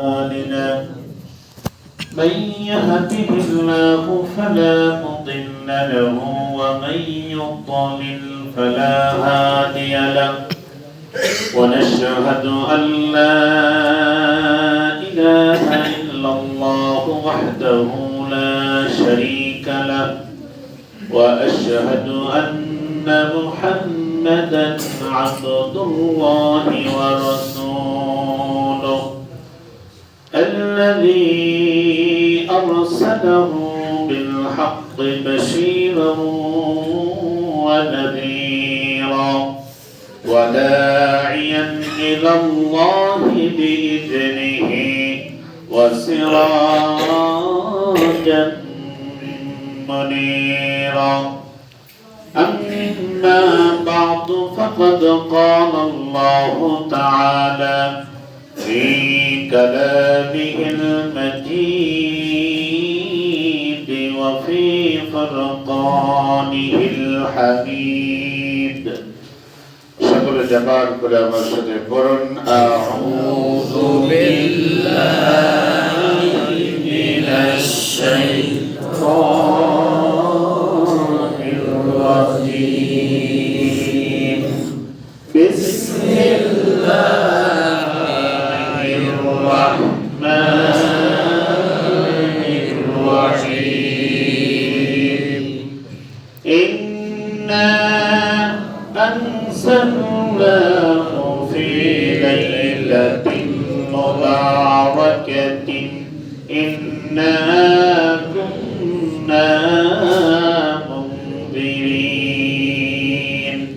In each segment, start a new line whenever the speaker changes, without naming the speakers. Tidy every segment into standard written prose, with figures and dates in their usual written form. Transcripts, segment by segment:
أعمالنا من يهده الله فلا مضل له ومن يضلل فلا هادي له ونشهد أن لا إله إلا الله وحده لا شريك له وأشهد أن محمدا عبد الله ورسوله الذي أرسله بالحق بشيرا ونذيرا وداعيا إلى الله بإذنه وسراجا منيرا أما بعد فقد قال الله تعالى في كلامه المجيد وفي فرقانه الحميد شكر جبار كل مرشد قرن أعوذ بالله من الشيطان الرجيم بسم الله الرحمن الرحيم إنا أنزلناه في ليلة مباركة إنا كنا منذرين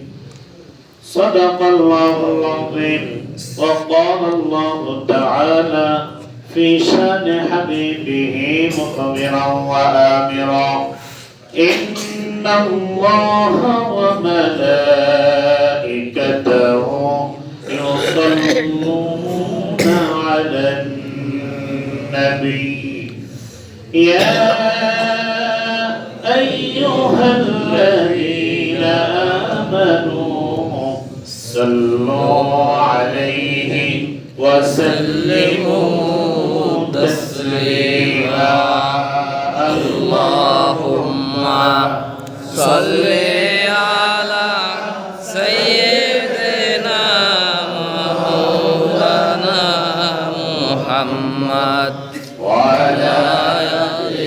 صدق الله العظيم وقال الله تعالى في شان حبيبه مخبرا وآمرا إن الله وملائكته يصلون على النبي يا أيها الذين آمنوا صلوا عليه وسلموا تسليما اللهم صل على سيدنا مولانا محمد وعلى آل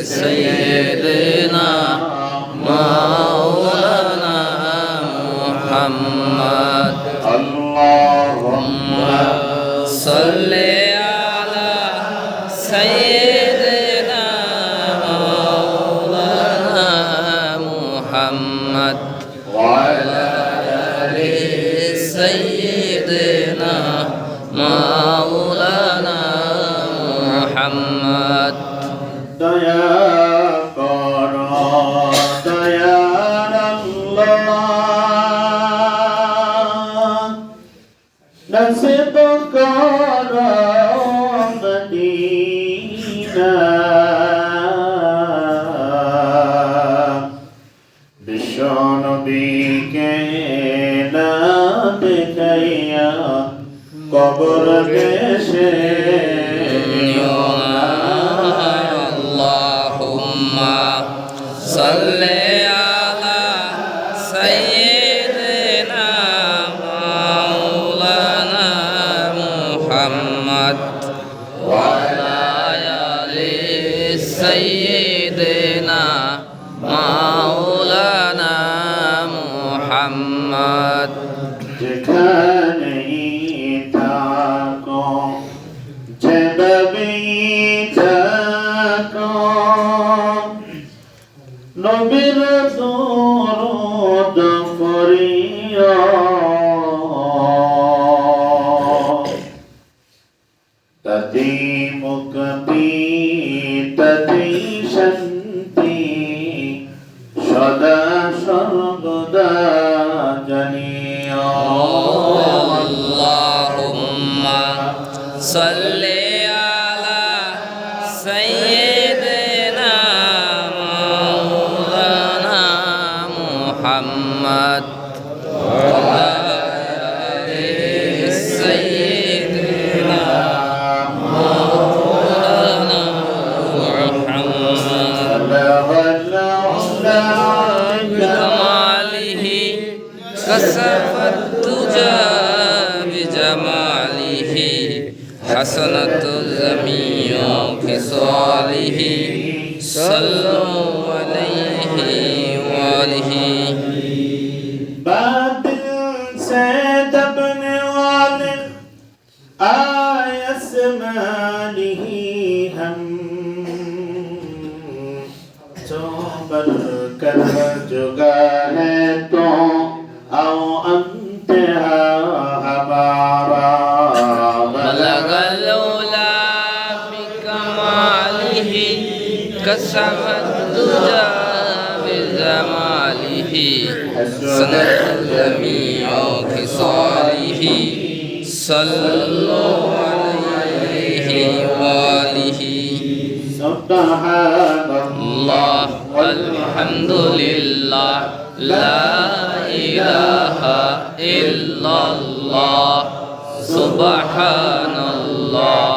سيدنا مولانا محمد اللهم صل على سيدنا مولانا محمد وعلى آل سيدنا مولانا محمد ديا قرا ديا الله نصب قرا مدينة بشان بك نات كيا قبر اللهم صل على سيدنا مولانا محمد وعلى آل سيدنا مولانا محمد যেখানেই থাকো যেভাবেই থাকো নবীর দরুদ পড়িও তাতেই মুক্তি তাতেই শান্তি সদা সর্বদা জানিও আল্লাহুম্মা সাল্লি আলা সাইয়্যিদিনা মাওলানা মুহাম্মদ ওয়া আলা আলি সাইয়্যিদিনা حسنة جميع خصاله صلوا عليه وآله
बादल से दबने वाले आसमानी हम जो बनकर जुगा है तो आओ अंतहा हमारा
بلغ العلا بكماله كسب الدجى بجماله حسنت جميع خصاله صلوا عليه وآله
سبحان
الله الحمد لله لا إله إلا الله سبحان الله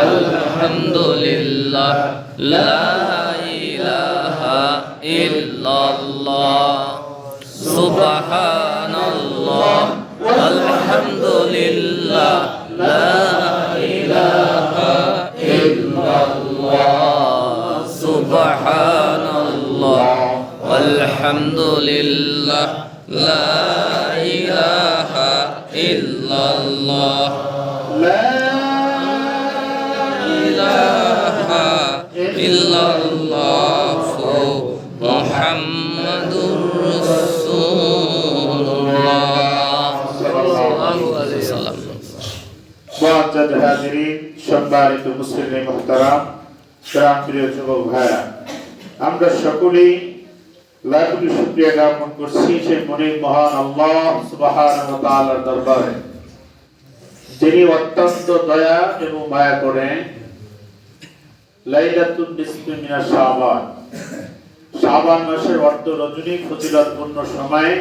الحمد لله لا إله إلا الله سبحان الله الحمد لله لا إله إلا الله سبحان الله والحمد لله لا إله إلا الله
لا
إله إلا الله محمد رسول الله صلى الله عليه وسلم
মুআজ্জাদ হাজিরিন সম্মানিত মুসলিম মুহতারাম প্রিয় যুবক ভাইরা আমরা সকলেই লাখো শুকরিয়া জ্ঞাপন করছি সেই মনিব মহান আল্লাহ সুবহানাহু ওয়া তাআলার দরবারে যিনি অত্যন্ত দয়া এবং মায়া করেন লাইলাতুন নিসফি মিনাশ শাবান শাবান মাসের অর্ধ রজনী ফজিলতপূর্ণ সময়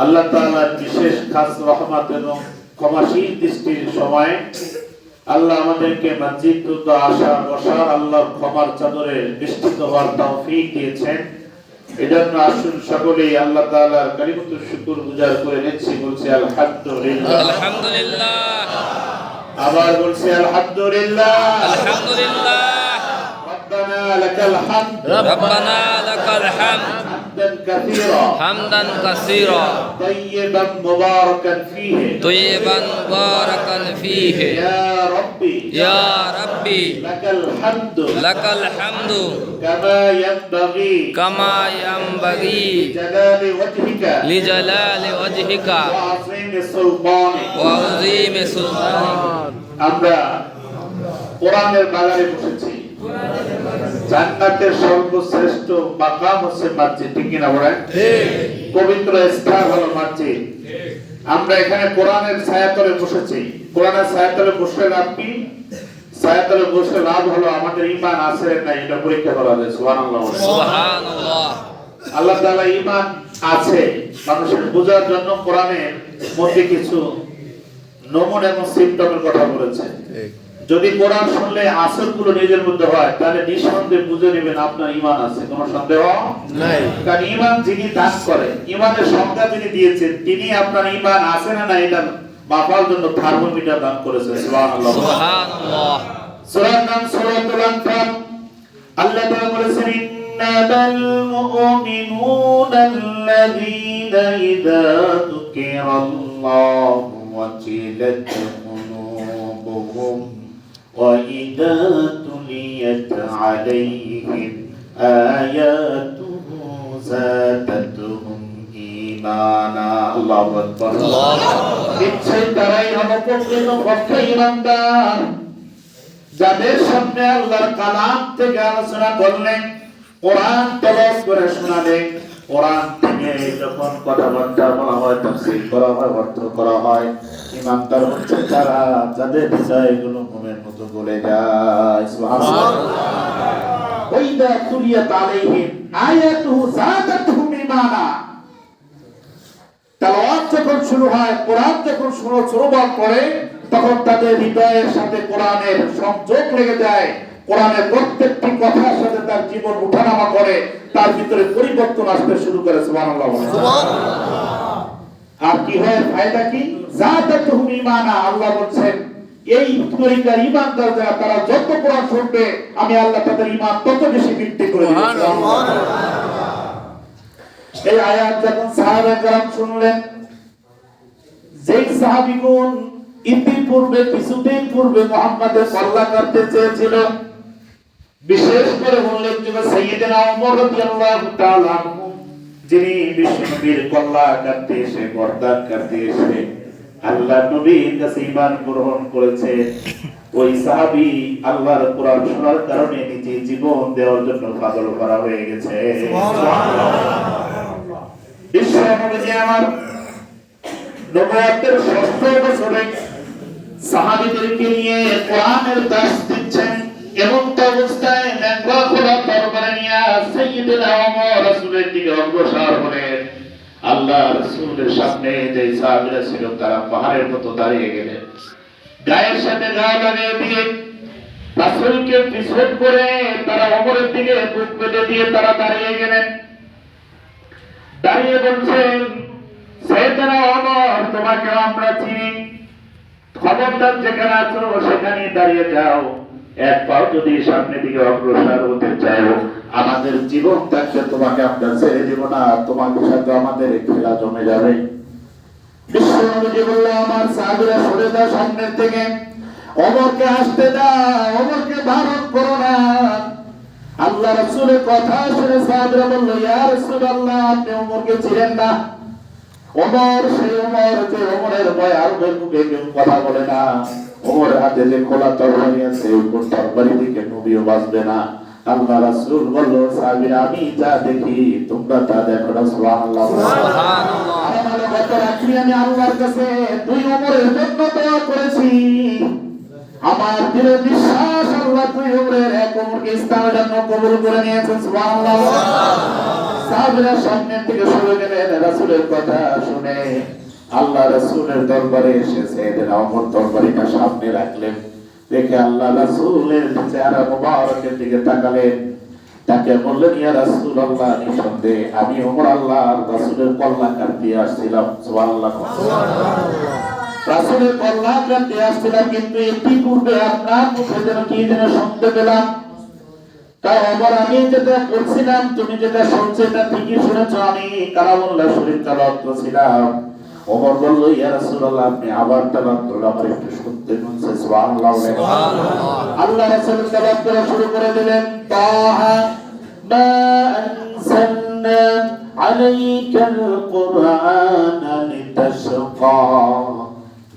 আল্লাহ তাআলার বিশেষ খাস রহমত এবং ক্ষমাশীল দৃষ্টির সময় আল্লাহ আমাদেরকে মসজিদ আসা বসা আল্লাহর ক্ষমার চাদরে নিশ্চিত হওয়ার তৌফিক দিয়েছেন। এজন্য আসুন সকলেই আল্লাহ তাআলার কালিমাতুল শুকর গুজার করে নিচ্ছি, বলছি আলহামদুলিল্লাহ
আলহামদুলিল্লাহ
আবার বলছি আলহামদুলিল্লাহ
আলহামদুলিল্লাহ
রব্বানা লাকাল হামদ
ربنا لك الحمد
হামদান কাসীরা
حمدا كثيرا
طيبا مباركا فيه
طيبا مباركا فيه
يا ربي
يا ربي
لك الحمد
لك الحمد
كما ينبغي
كما ينبغي
جلال وجهك
لجلال وجهك
وعظيم سلطانك
وعظيم سلطانك
আমরা কোরআনের বাগানে বসেছি। জান্নাতের সর্বশ্রেষ্ঠ মাকাম হচ্ছে মসজিদ, ঠিক কিনা বলেন? ঠিক। পবিত্র স্থান হলো মসজিদ। আমরা এখানে কোরআনের ছায়াতলে বসেছি। কোরআনের ছায়াতলে বসে লাভ কি? ছায়াতলে বসে লাভ হলো আমাদের ঈমান আছে না এটা পরীক্ষা করা যায়। সুবহানাল্লাহ।
সুবহানাল্লাহ।
আল্লাহ তাআলা ঈমান আছে মানুষের বোঝার জন্য কোরআনের মধ্যে কিছু নমুনা এবং সিম্পটমের কথা বলেছে। যদি কোরআন শুনলে আসরগুলো নিজের মধ্যে হয় তাহলে নিঃসন্দেহে বুঝে নেবেন আপনার ঈমান আছে, কোনো সন্দেহ নাই। কারণ ঈমান যিনি দান করে, ঈমানের সংজ্ঞা যিনি দিয়েছেন, তিনি আপনার ঈমান আছে না নাই এটা মাপার জন্য থার্মোমিটার দান করেছেন। সুবহানাল্লাহ
সুবহানাল্লাহ।
সূরার নাম সূরাতুল আনফাল। আল্লাহ তাআলা বলেছেন ইন্নামাল মুমিনুনা আল্লাযীনা ইযা যুকিরাল্লাহু ওয়াজিলাত কুলুবুহুম وَإِذَا تُلِيَتْ عَلَيْهِمْ آيَاتُهُ زَادَتْهُمْ إِيمَانًا আল্লাহু আকবার। নিশ্চয় তারাই হলো প্রকৃত পক্ষে ঈমানদার যাদের সামনে আল্লাহর কালাম থেকে আলোচনা করলেন, কোরআন তেলাওয়াত করে শোনালেন, কোরআন থেকে যখন কথাবার্তা বলা হয়, তাফসীর করা হয়, অর্থ করা হয়, ঈমানদার হচ্ছে তারা যাদের হৃদয়গুলো মোমের মতো গলে যায়। সুবহানাল্লাহ। ওয়াইদা তুলিয়াত আলাইহিম আয়াতুহু যাদাতুহুম ঈমানা। তেলাওয়াত যখন শুরু হয়, কোরআন যখন শ্রবণ করে, তখন তাদের হৃদয়ের সাথে কোরআনের সংযোগ লেগে যায়। কোরআনের প্রত্যেকটি কথার সাথে তার জীবন উঠানামা করে, তার ভিতরে পরিবর্তন আসতে শুরু করে। সুবহানাল্লাহ। সুবহানাল্লাহ। আর কি হয়, ফায়দা কি? যাদাতুহুম ঈমানা। আল্লাহ বলছেন
এই তরিকার ঈমানদার যারা তারা যত কোরআন শুনবে আমি আল্লাহ তাদের ঈমান তত বেশি বৃদ্ধি করে দেব। এই আয়াত যখন সাহাবায়ে কেরাম শুনলেন, যেই সাহাবীগণ ইতিপূর্বে কিছুদিন পূর্বে মুহাম্মাদের কল্লা করতে চেয়েছিল, বিশেষ করে উল্লেখযোগ্য সাইয়েদনা ওমর রাদিয়াল্লাহু তাআলা আনহু, যিনি বিশ্বনবীর কল্লা করতে এসে গর্দান করতে এসে আল্লাহ নবীর কাছে ঈমান গ্রহণ করেছে, ওই সাহাবী আল্লাহর কোরআন শোনার কারণে নিজে জীবন দেওয়ার জন্য পাগল করা হয়ে গেছে। সুবহানাল্লাহ। বিশ্বনবী আমার নবুয়তের 6ষ্ঠ বছরে সাহাবীদেরকে নিয়ে কোরআনের দাস দিচ্ছেন। এমন তো অবস্থায় নেকড়া খোলা তরবারি নিয়ে সাইয়েদনা ওমর রাসূলের দিকে অগ্রসর হলেন। আল্লাহ রাসূলের সামনে যে সাহাবীরা ছিল তারা পাহাড়ের মতো দাঁড়িয়ে গেলেন, গায়ের সাথে গা লাগিয়ে দিয়ে রাসূলকে পিছন করে তারা ওমরের দিকে বুক পেতে দিয়ে তারা দাঁড়িয়ে গেলেন। দাঁড়িয়ে বলছেন, সাইয়েদনা ওমর, তোমাকে আমরা চিনি, খবরদার যেখানে আছো সেখানে দাঁড়িয়ে যাও। এক পাও যদি সামনে দিকে অগ্রসর হতে চাও, আমাদের জীবন থাকতে তোমাকে আমরা ছেড়ে দেব না, তোমাদের সাথে আমাদের খেলা জমে যাবে। বিশ্বনবী বললেন, আমার সাহাবীরা সরে দাও সামনের থেকে, ওমরকে আসতে দাও, ওমরকে বারণ করো না। আল্লাহ রাসূলের কথা শুনে সাহাবীরা বলল, ইয়া রাসূলুল্লাহ, আপনি ওমরকে চিনেন না? ওমর সেই ওমর যে ওমরের ভয় আর মুখে কেউ কথা বলে না। ওমরের হাতে যে খোলা তরবারি আছে, ওই তরবারি থেকে নবীও বাঁচবে না। আল্লাহ রাসূল বলল, সাহাবীরা, আমি যা দেখি তোমরা তা দেখো না। সুবহানাল্লাহ। আমার গত রাত্রি আমি আল্লাহর কাছে দুই ওমরের জন্য দোয়া করেছি। আমার দিলে বিশ্বাস, আল্লাহ দুই ওমরের এক ওমরকে ইসলামের জন্য কবুল করে নিয়েছেন। সুবহানাল্লাহ। সাহাবীরা সামনের দিকে সরে গেলেন। রাসূলের কথা শুনে আল্লাহ রাসূলের দরবারে এসে সাইয়েদনা ওমর তরবারিটা সামনে রাখলেন। দেখে আল্লাহ রাসূলের চেহারা মুবারকের দিকে তাকালেন, তাকে বললেন, ইয়া রাসূলুল্লাহ, নিঃসন্দেহে আমি ওমর আল্লাহর রাসূলের কল্লা কাটতে আসছিলাম। সুবহানাল্লাহ। রাসূলের কল্লা কাটতে আসছিলাম, কিন্তু ইতিপূর্বে আপনার মুখে যেন কি যেন শুনতে পেলাম। তাই ওমর, আমি যেটা বলছিলাম তুমি যেটা শুনছো এটা ঠিকই শুনেছো, আমি কালামুল্লাহ শরীফ তেলাওয়াত করছিলাম। ওমর বলল, ইয়া রাসূলুল্লাহ, আপনি আবার তেলাওয়াত করুন, আমার একটু শুনতে মন চায়। সুবহানাল্লাহ। আল্লাহ রাসূল তেলাওয়াত করা শুরু করে দিলেন, তাহা মা আনসালনা আলাইকাল কুরআনা লিতাশকা।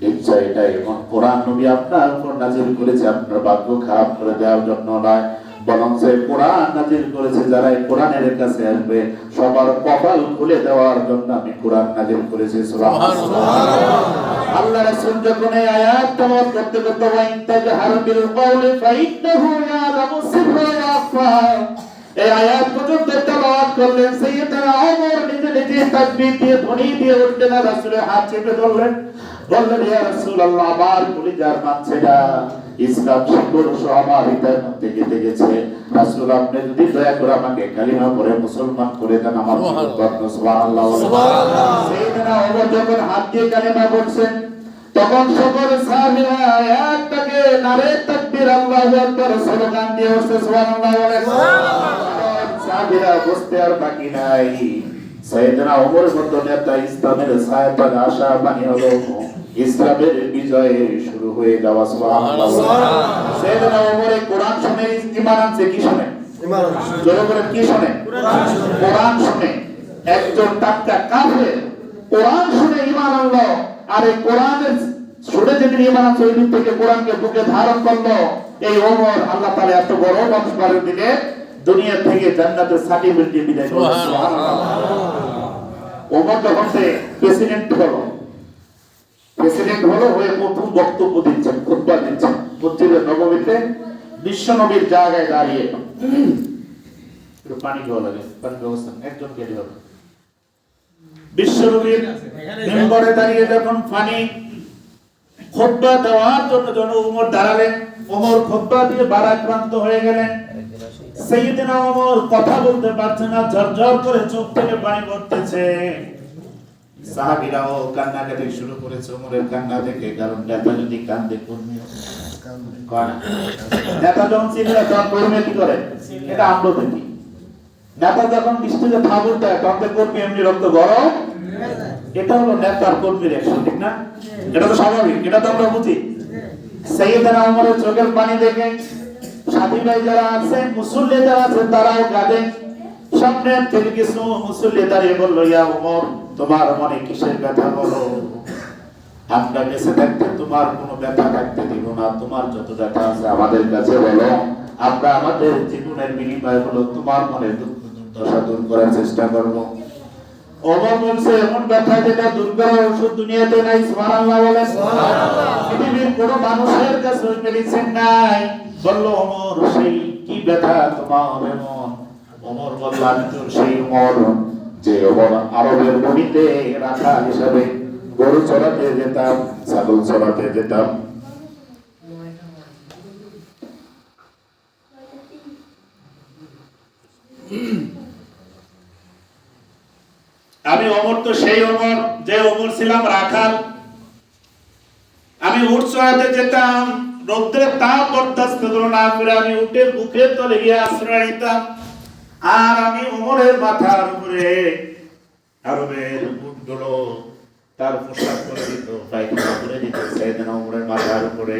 নিশ্চয় এটা এমন কোরআন নবী আপনার উপর নাযিল করেছে আপনার ভাগ্য খারাপ করে দেওয়ার জন্য নয়, বরং সে কোরআন নাযিল করেছে যারা এই কোরআনের কাছে আসবে সবার কপাল খুলে দেওয়ার জন্য আমি কোরআন নাযিল করেছি। সুবহানাল্লাহ। আল্লাহ রাসূল যখন এই আয়াত তেলাওয়াত করতে করতে ওয়া ইনতাজহারু বিল কওলি ফাইন্নাহু ইয়ালামু সিররা ওয়া আখফা, এই আয়াত পর্যন্ত তেলাওয়াত করলেন। সাইয়েদনা ওমর নিজে নিজে তাকবীর দিয়ে ধ্বনি দিয়ে উঠলেন, রাসূলের হাত চেপে ধরলেন, বললেন, ইয়া রাসূলুল্লাহ, আমার কলিজার বাচ্চারা ইসলাম শিকড় সহ আমার হৃদয়ের মধ্যে গেঁথে গেছে। রাসূল, আপনি যদি দয়া করে আমাকে কালিমা পড়ে মুসলমান করে দেন, আমার জীবন। সুবহানাল্লাহ। সাইয়েদনা ওমর যখন হাত দিয়ে কালিমা পড়ছেন, তখন সকল সাহাবীরা একটাকে নারে তাকবীর আল্লাহু আকবার স্লোগান দিয়ে উঠছে। সুবহানাল্লাহ। সাহাবীরা বুঝতে আর বাকি নাই, সাইয়েদনা ওমরের মতো নেতা ইসলামের ছায়াতলে আসা বাণী হলো ইসলামের বিজয় শুরু হয়ে যাওয়া। সুবহানাল্লাহ। সাইয়েদনা ওমর কোরআন শুনে ঈমান আনছে। কি শুনে? ঈমান আনছে। জোরে বলেন, কি শুনে? কোরআন শুনে। একজন টাটকা কাফের কোরআন শুনে ঈমান আনলো, আর এই কোরআনের শুনে যেদিন ঈমান আনছে ওই দিন থেকে কোরআনকে বুকে ধারণ করলো। এই ওমর আল্লাহ তাআলা এত বড় বংশধর দিলে দুনিয়া থেকে জান্নাতের সার্টিফিকেট দিয়ে বিদায় করলেন। সুবহানাল্লাহ। ওমর যখন প্রেসিডেন্ট হলো হয়ে প্রথম বক্তব্য দিচ্ছেন, খুতবা দিচ্ছেন মসজিদে নববীতে বিশ্ব নবীর জায়গায় দাঁড়িয়ে। একটু পানি খাওয়া লাগে, পানি ব্যবস্থা একজন গেলে হবে। বিশ্ব নবীর মেম্বারে দাঁড়িয়ে যখন পানি খুতবা দেওয়ার জন্য ওমর দাঁড়ালেন, ওমর খুতবা দিয়ে ভারাক্রান্ত হয়ে গেলেন। সাইয়েদনা ওমর কথা বলতে পারছে না, ঝরঝর করে চোখ থেকে পানি পড়তেছে। সাহাবীরাও কান্নাকাটি শুরু করেছে ওমরের কান্না দেখে, কারণ নেতা যদি কান্দে কর্মী নেতা যখন চিনলে তখন কর্মী কি করে, এটা আমরা দেখি। নেতা যখন দৃষ্টিতে থাবুর দেয় তখন কর্মী এমনি রক্ত গরম, এটা হলো নেতার কর্মীর অ্যাকশন, ঠিক না? এটা তো স্বাভাবিক, এটা তো আমরা বুঝি। সাইয়েদনা ওমরের চোখের পানি দেখে সাথী ভাই যারা আছে, মুসল্লি যারা আছে, তারাও কাঁদে। সামনে থেকে কিছু মুসল্লি দাঁড়িয়ে বলল, ইয়া ওমর, তোমার মনে কিসের ব্যথা বলো? আমরা বেঁচে থাকতে তোমার কোনো ব্যথা থাকতে দিব না, তোমার যত ব্যথা আছে আমাদের কাছে বলো, আমরা আমাদের জীবনের বিনিময়ে হলো তোমার মনের দুঃখ দুর্দশা দূর করার চেষ্টা করব। ওমর বলছে, এমন ব্যথা যেটা দূর করার ওষুধ দুনিয়াতে নাই। সুবহানাল্লাহ বলেন। পৃথিবীর কোনো মানুষের কাছে ওই মেডিসিন নাই। বলল, ওমর, সেই কি ব্যথা তোমার এমন? ওমর বলল, আমি তো সেই ওমর যে ওমর আরবের ভূমিতে রাখাল হিসাবে গরু চড়াতে যেতাম, ছাগল চড়াতে যেতাম। আমি ওমর তো সেই ওমর যে ওমর ছিলাম রাখাল। আমি উট চড়াতে যেতাম, রৌদ্রের তাপ বরদাস্ত না করে আমি উটের বুকের তলে গিয়ে আশ্রয় নিতাম। আর আমি ওমরের মাথার উপরে আরবের উটগুলো তার পোশাক করে দিত, পায়খানা করে দিত সাইয়েদনা ওমরের মাথার উপরে।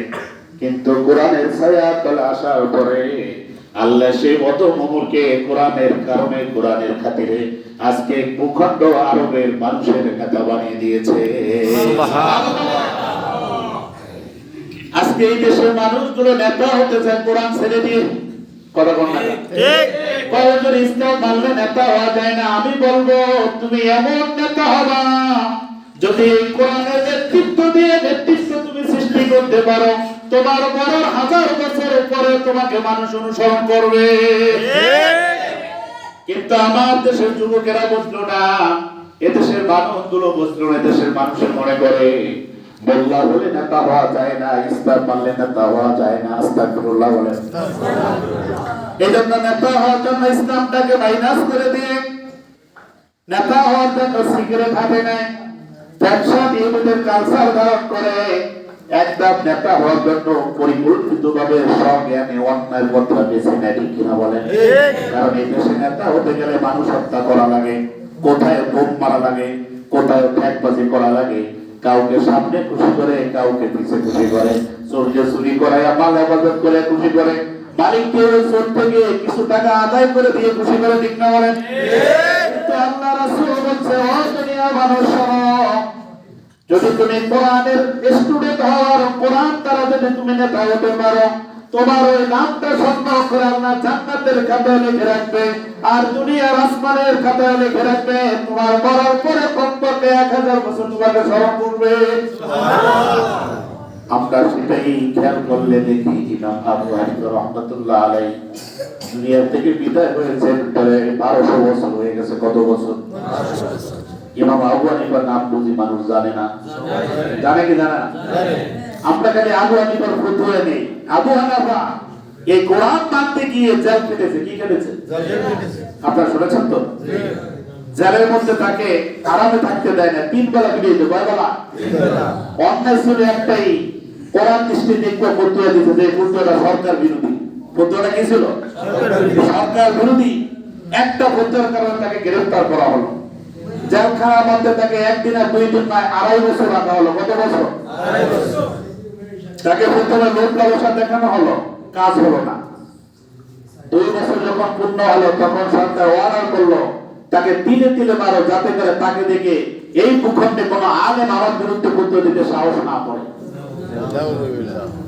কিন্তু কোরআনের ছায়া তলে আসার পরে আল্লাহ সেই অদম ওমরকে কোরআনের কারণে, কোরআনের খাতিরে আজকে ভূখণ্ড আরবের মানুষের নেতা বানিয়ে দিয়েছে। আজকে এই দেশের মানুষগুলো নেতা হতে চায় কোরআন ছেড়ে দিয়ে। কথা বল না, ঠিক? কয়েকজন ইসলাম মানলে নেতা হওয়া যায় না। আমি বলবো, তুমি এমন নেতা হবা যদি এই কোরআনের নেতৃত্ব দিয়ে নেতৃত্ব তুমি সৃষ্টি করতে পারো, তোমার বড় 1000 বছরের পরে তোমাকে মানুষ অনুসরণ করবে। কিন্তু আমার দেশের যুবকেরা বুঝলো না, এদেশের মানুষগুলো বুঝলো না। এদেশের মানুষের মনে করে মোল্লা বলে নেতা হওয়া যায় না, ইসলাম মানলে নেতা হওয়া যায় না। আস্তাগফিরুল্লাহ বলেন। এই জন্য নেতা হওয়ার জন্য ইসলামটাকে মাইনাস করে দিয়ে নেতা হওয়ার জন্য সিগারেট হাতে নেয়, ব্যবসা নিয়মিতের কালচার ধারণ করে। একদম নেতা হওয়ার জন্য পরিকল্পিতভাবে স্বজ্ঞানে অন্যায়ের কথা বেছে নেয়, ঠিক কিনা বলেন? কারণ এই দেশে নেতা হতে গেলে মানুষ হত্যা করা লাগে, কোথায় বোম মারা লাগে, কোথায় ঠ্যাকবাজি করা লাগে, কাউকে সামনে খুশি করে, কাউকে পিছে খুশি করে, চোরকে চুরি করায়, মাল হেফাজত করে খুশি করে, মালিককে চোর থেকে কিছু টাকা আদায় করে দিয়ে খুশি করে, ঠিক না বলেন? কিন্তু আল্লাহ রাসূল বলছে, ও দুনিয়ার মানুষ শোনো, যদি তুমি কোরআনের স্টুডেন্ট হওয়ার, কোরআন দ্বারা যদি তুমি নেতা হতে পারো, তোমার ওই নামটা সম্মান করে আল্লাহ জান্নাতের খাতায় লিখে রাখবে, আর দুনিয়ার আসমানের খাতায় লিখে রাখবে। তোমার মরার পরে কমপক্ষে 1000 বছর তোমাকে স্মরণ করবে। আমরা সেটাই খেয়াল করলে দেখি, ইমাম আবু হানিফা রাহমাতুল্লাহ আলাইহি দুনিয়া থেকে বিদায় হয়েছেন প্রায় 1200 বছর হয়ে গেছে। কত বছর? ইমাম আবু হানিফার নাম বুঝি মানুষ জানে না? জানে কি জানে না? আমরা খালি আবু হানিফার ফতোয়া নেই। আবু হানিফা এই কোরআন মানতে গিয়ে জেল কেটেছে। কি কেটেছে? জেল কেটেছে। আপনারা শুনেছেন তো? জেলের মধ্যে তাকে আরামে থাকতে দেয় না, 3 বেলা বিয়ে, কয় বেলা? অন্যায় ছিল একটাই, কোরআন দৃষ্টি দেখবে ফতোয়া দিতে, যে ফতোয়াটা সরকার বিরোধী। ফতোয়াটা কি ছিল? সরকার বিরোধী। একটা ফতোয়ার কারণে তাকে গ্রেফতার করা হলো। জেলখানার মধ্যে তাকে 1 দিন আর 2 দিন নয়, 2.5 বছর রাখা হলো। কত বছর? 2.5 বছর। তাকে প্রথমে লোক লালসা দেখানো হলো, কাজ হলো না। 2 বছর যখন পূর্ণ হলো তখন সরকার অর্ডার করলো তাকে তিলে তিলে মারো, যাতে করে তাকে দেখে এই ভূখণ্ডে কোনো আলেম আমার বিরুদ্ধে ফতোয়া দিতে সাহস না করে।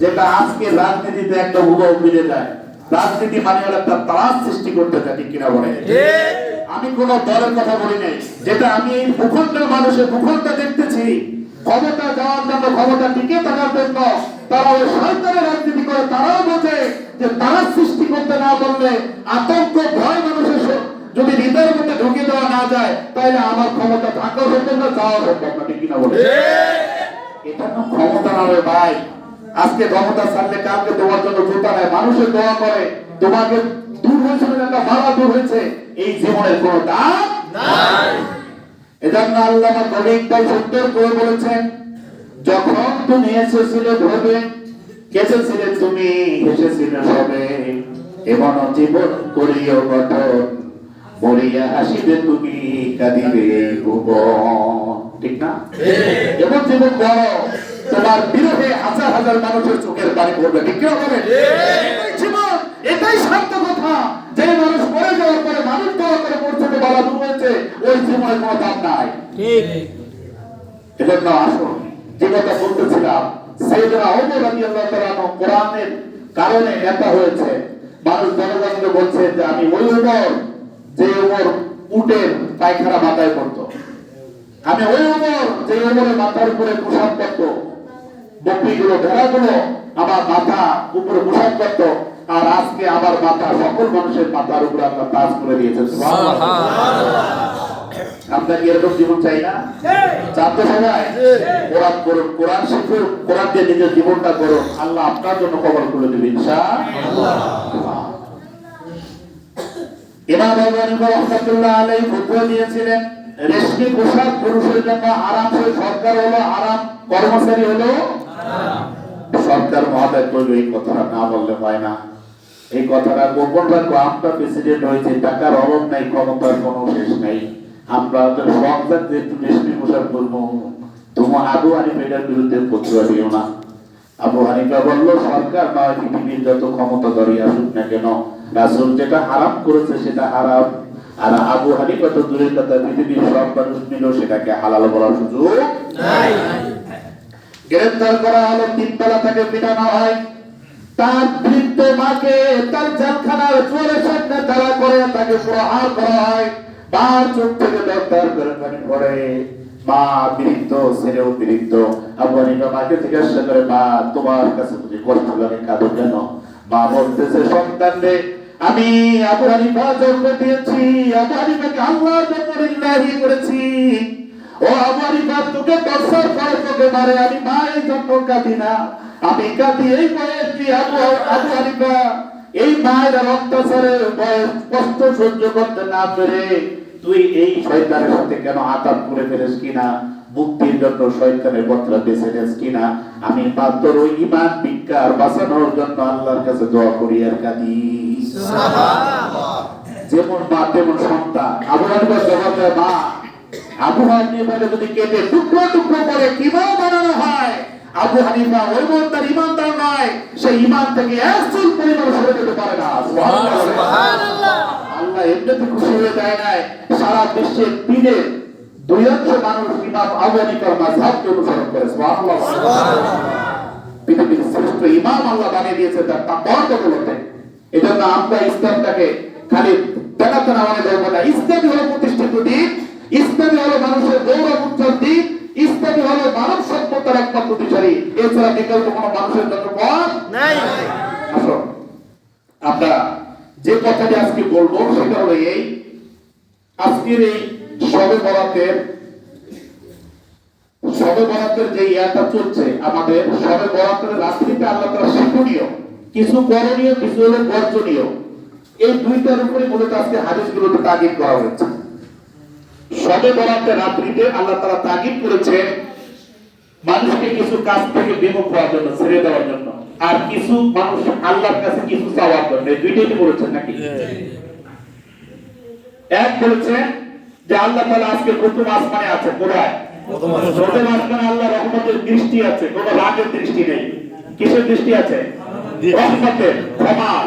যেটা আজকে রাজনীতিতে একটা হুবহু মিলে যায়। রাজনীতি মানে হলো একটা ত্রাস সৃষ্টি করতে চায়, ঠিক কিনা বলে? আমি কোন দলের কথা বলি নাই, যেটা আমি এই ভূখণ্ডের মানুষের ভূখণ্ডটা দেখতেছি। ক্ষমতা যাওয়ার জন্য, ক্ষমতা টিকে থাকার জন্য তারা ওই সরকারের রাজনীতি করে। তারাও বোঝে যে তারা সৃষ্টি করতে না পারলে, আতঙ্ক ভয় মানুষের যদি হৃদয়ের মধ্যে ঢুকে দেওয়া না যায়, তাহলে আমার ক্ষমতা থাকাও সম্ভব না, যাওয়া সম্ভব না, ঠিক কিনা বলে? এটা তো ক্ষমতা না রে ভাই। আজকে ক্ষমতা ছাড়লে কালকে তোমার জন্য জুতা নেয়, মানুষের দোয়া করে, তোমাকে দূর হয়েছে একটা বাধা দূর হয়েছে, এই জীবনের কোনো দাম নাই। এজন্য আল্লামা কবি ইকবাল সুন্দর করে বলেছেন, যখন তুমি এসেছিলে ভবে, কেঁদেছিলে তুমি, হেসেছিলে সবে, এমন জীবন করিও গঠন, মরিয়া হাসিবে তুমি, কাঁদিবে এই ভুবন। ঠিক না? এমন জীবন করো, তোমার বিরহে হাজার হাজার মানুষের চোখের পানি পড়বে। ঠিক না বলেন? এটাই জীবন, এটাই সার্থকতা। যে মানুষ মরে যাওয়ার পরে মানুষ দোয়া করে মরতে বলা হয়েছে, ওই জীবনের কোনো দাম নাই। এজন্য আসুন, যে কথা বলতেছিলাম, সাইয়েদনা ওমর রাদিয়াল্লাহু তাআলা আনহু কোরআনের কারণে নেতা হয়েছে। মানুষ জনগণকে বলছে যে আমি ওই ওমর, যে ওমর উটের পায়খানা মাথায় পড়তো, আমি ওই ওমর যে ওমরের মাথার উপরে পোশাক করতো, বকরিগুলো ভেড়াগুলো আমার মাথা উপরে পোশাক করতো, আর আজকে আমার মাথা সকল মানুষের মাথার উপরে আল্লাহ তাজ করে দিয়েছে। আমরা কি এরকম জীবন চাই না? চাইতে সবাই কোরআন করুন, কোরআন শিখুন, কোরআন দিয়ে নিজের জীবনটা করুন, আল্লাহ আপনার জন্য কবর খুলে দেবেন ইনশাআল্লাহ। ইমাম আবু হানিফা রাহমাতুল্লাহ আলাইহি ফতোয়া দিয়েছিলেন, রেশমি পোশাক পুরুষের জন্য হারাম, সেই সরকার হলো হারাম, কর্মচারী হলো হারাম। সরকার মহোদয় বলবে এই কথাটা না বললে হয় না, এই কথাটা গোপন রাখবো। আমরা প্রেসিডেন্ট হয়েছে, টাকার অভাব নাই, ক্ষমতার কোনো শেষ নাই, আমরা সরকার যে একটু রেশমি পোশাক বলবো, তোমার আবু হানিফা এটার বিরুদ্ধে ফতোয়া দিও না। আবু হানিফা বলল, সরকার নয়, পৃথিবীর যত ক্ষমতাধরী আসুক না কেন, রাসূল যেটা হারাম করেছে সেটা হারাম। আর আবু হানিফা তো দূরের কথা, পৃথিবীর সব মানুষ মিলেও সেটাকে হালাল বলার সুযোগ নাই। গ্রেফতার করা হলো, 3 বেলা তাকে পিটানো হয়, তার বৃদ্ধ মাকে তার জেলখানার চোরের সামনে দাঁড়া করে তাকে প্রহার করা হয়, তার চোখ থেকে দরদার করে পানি পড়ে। মা বৃদ্ধ, ছেলেও বৃদ্ধ। আবু হানিফা মাকে জিজ্ঞাসা করে, মা তোমার কাছে বুঝি কষ্ট লাগে, কাঁদো কেন? মা বলতেছে, সন্তান রে, আমি আবু হানিফা জন্ম দিয়েছি, আবু হানিফাকে আল্লাহর জন্য লিল্লাহি করেছি। ও আবু হানিফা, তোকে দর্শন করে তোকে মারে, আমি মায়ের জন্য কাঁদি না, আমি কাঁদি এই বয়স কি আবু হানিফা এই মায়ের অত্যাচারের বয়স কষ্ট সহ্য করতে না পেরে তুই এই শয়তানের সাথে কেন আঘাত করে ফেলিস কিনা, মুক্তির জন্য শয়তানের বদলা বেছে নিস কিনা, আমি মাত্র ওই ঈমান ভিক্ষা আর বাঁচানোর জন্য আল্লাহর কাছে দোয়া করি আর কাঁদি। সুবহানাল্লাহ। যেমন মা তেমন সন্তান। আবু হানিফা জবাব দেয়, মা আবু হানিফাকে যদি কেটে টুকরো টুকরো করে কিভাবে বানানো হয়, আবু হানিফা ওই মন্দার ইমানদার নয়, সে ঈমান থেকে এক চুল পরিমাণ সরে যেতে পারে না। সুবহানাল্লাহ। আল্লাহ এমনিতে খুশি হয়ে যায় নাই, সারা বিশ্বের 3/2 মানুষ ইমাম আবু হানিফার মাযহাবকে অনুসরণ করে। সুবহানাল্লাহ। পৃথিবীর শ্রেষ্ঠ ইমাম আল্লাহ বানিয়ে দিয়েছে তার তাকওয়ার বদৌলতে। এজন্য আমরা ইসলামটাকে খালি টানা টানা মানে ধরবো না। ইসলামই হলো প্রতিষ্ঠিত দিন, ইসলামই হলো মানুষের গৌরব উজ্জ্বল দিন, ইসলামই হলো মানব সভ্যতার একমাত্র দিশারি। এছাড়া বিকল্প কোনো মানুষের জন্য পথ নাই। আসুন, আমরা যে কথাটি আজকে বলবো সেটা হলো এই, আজকের এই শবে বরাতের যে ইয়াটা চলছে, আমাদের শবে বরাতের রাত্রিতে আল্লাহ তাআলা শিক্ষণীয় কিছু, করণীয় কিছু হলো বর্জনীয়, এই দুইটার উপরে মূলত আজকে হাদিসগুলোতে তাগিদ করা হয়েছে। শবে বরাতের রাত্রিতে আল্লাহ তাআলা তাগিদ করেছেন মানুষকে কিছু কাজ থেকে বিমুখ হওয়ার জন্য, ছেড়ে দেওয়ার জন্য, আর কিছু মানুষ আল্লাহর কাছে কিছু চাওয়ার জন্য। এই দুইটাই বলেছেন নাকি? এক বলেছেন যে আল্লাহ তাআলা আজকে প্রথম আসমানে আছে, কোথায়? প্রথম আসমানে আল্লাহর রহমতের দৃষ্টি আছে, কোনো রাগের দৃষ্টি নেই। কিসের দৃষ্টি আছে? রহমতের, ক্ষমার,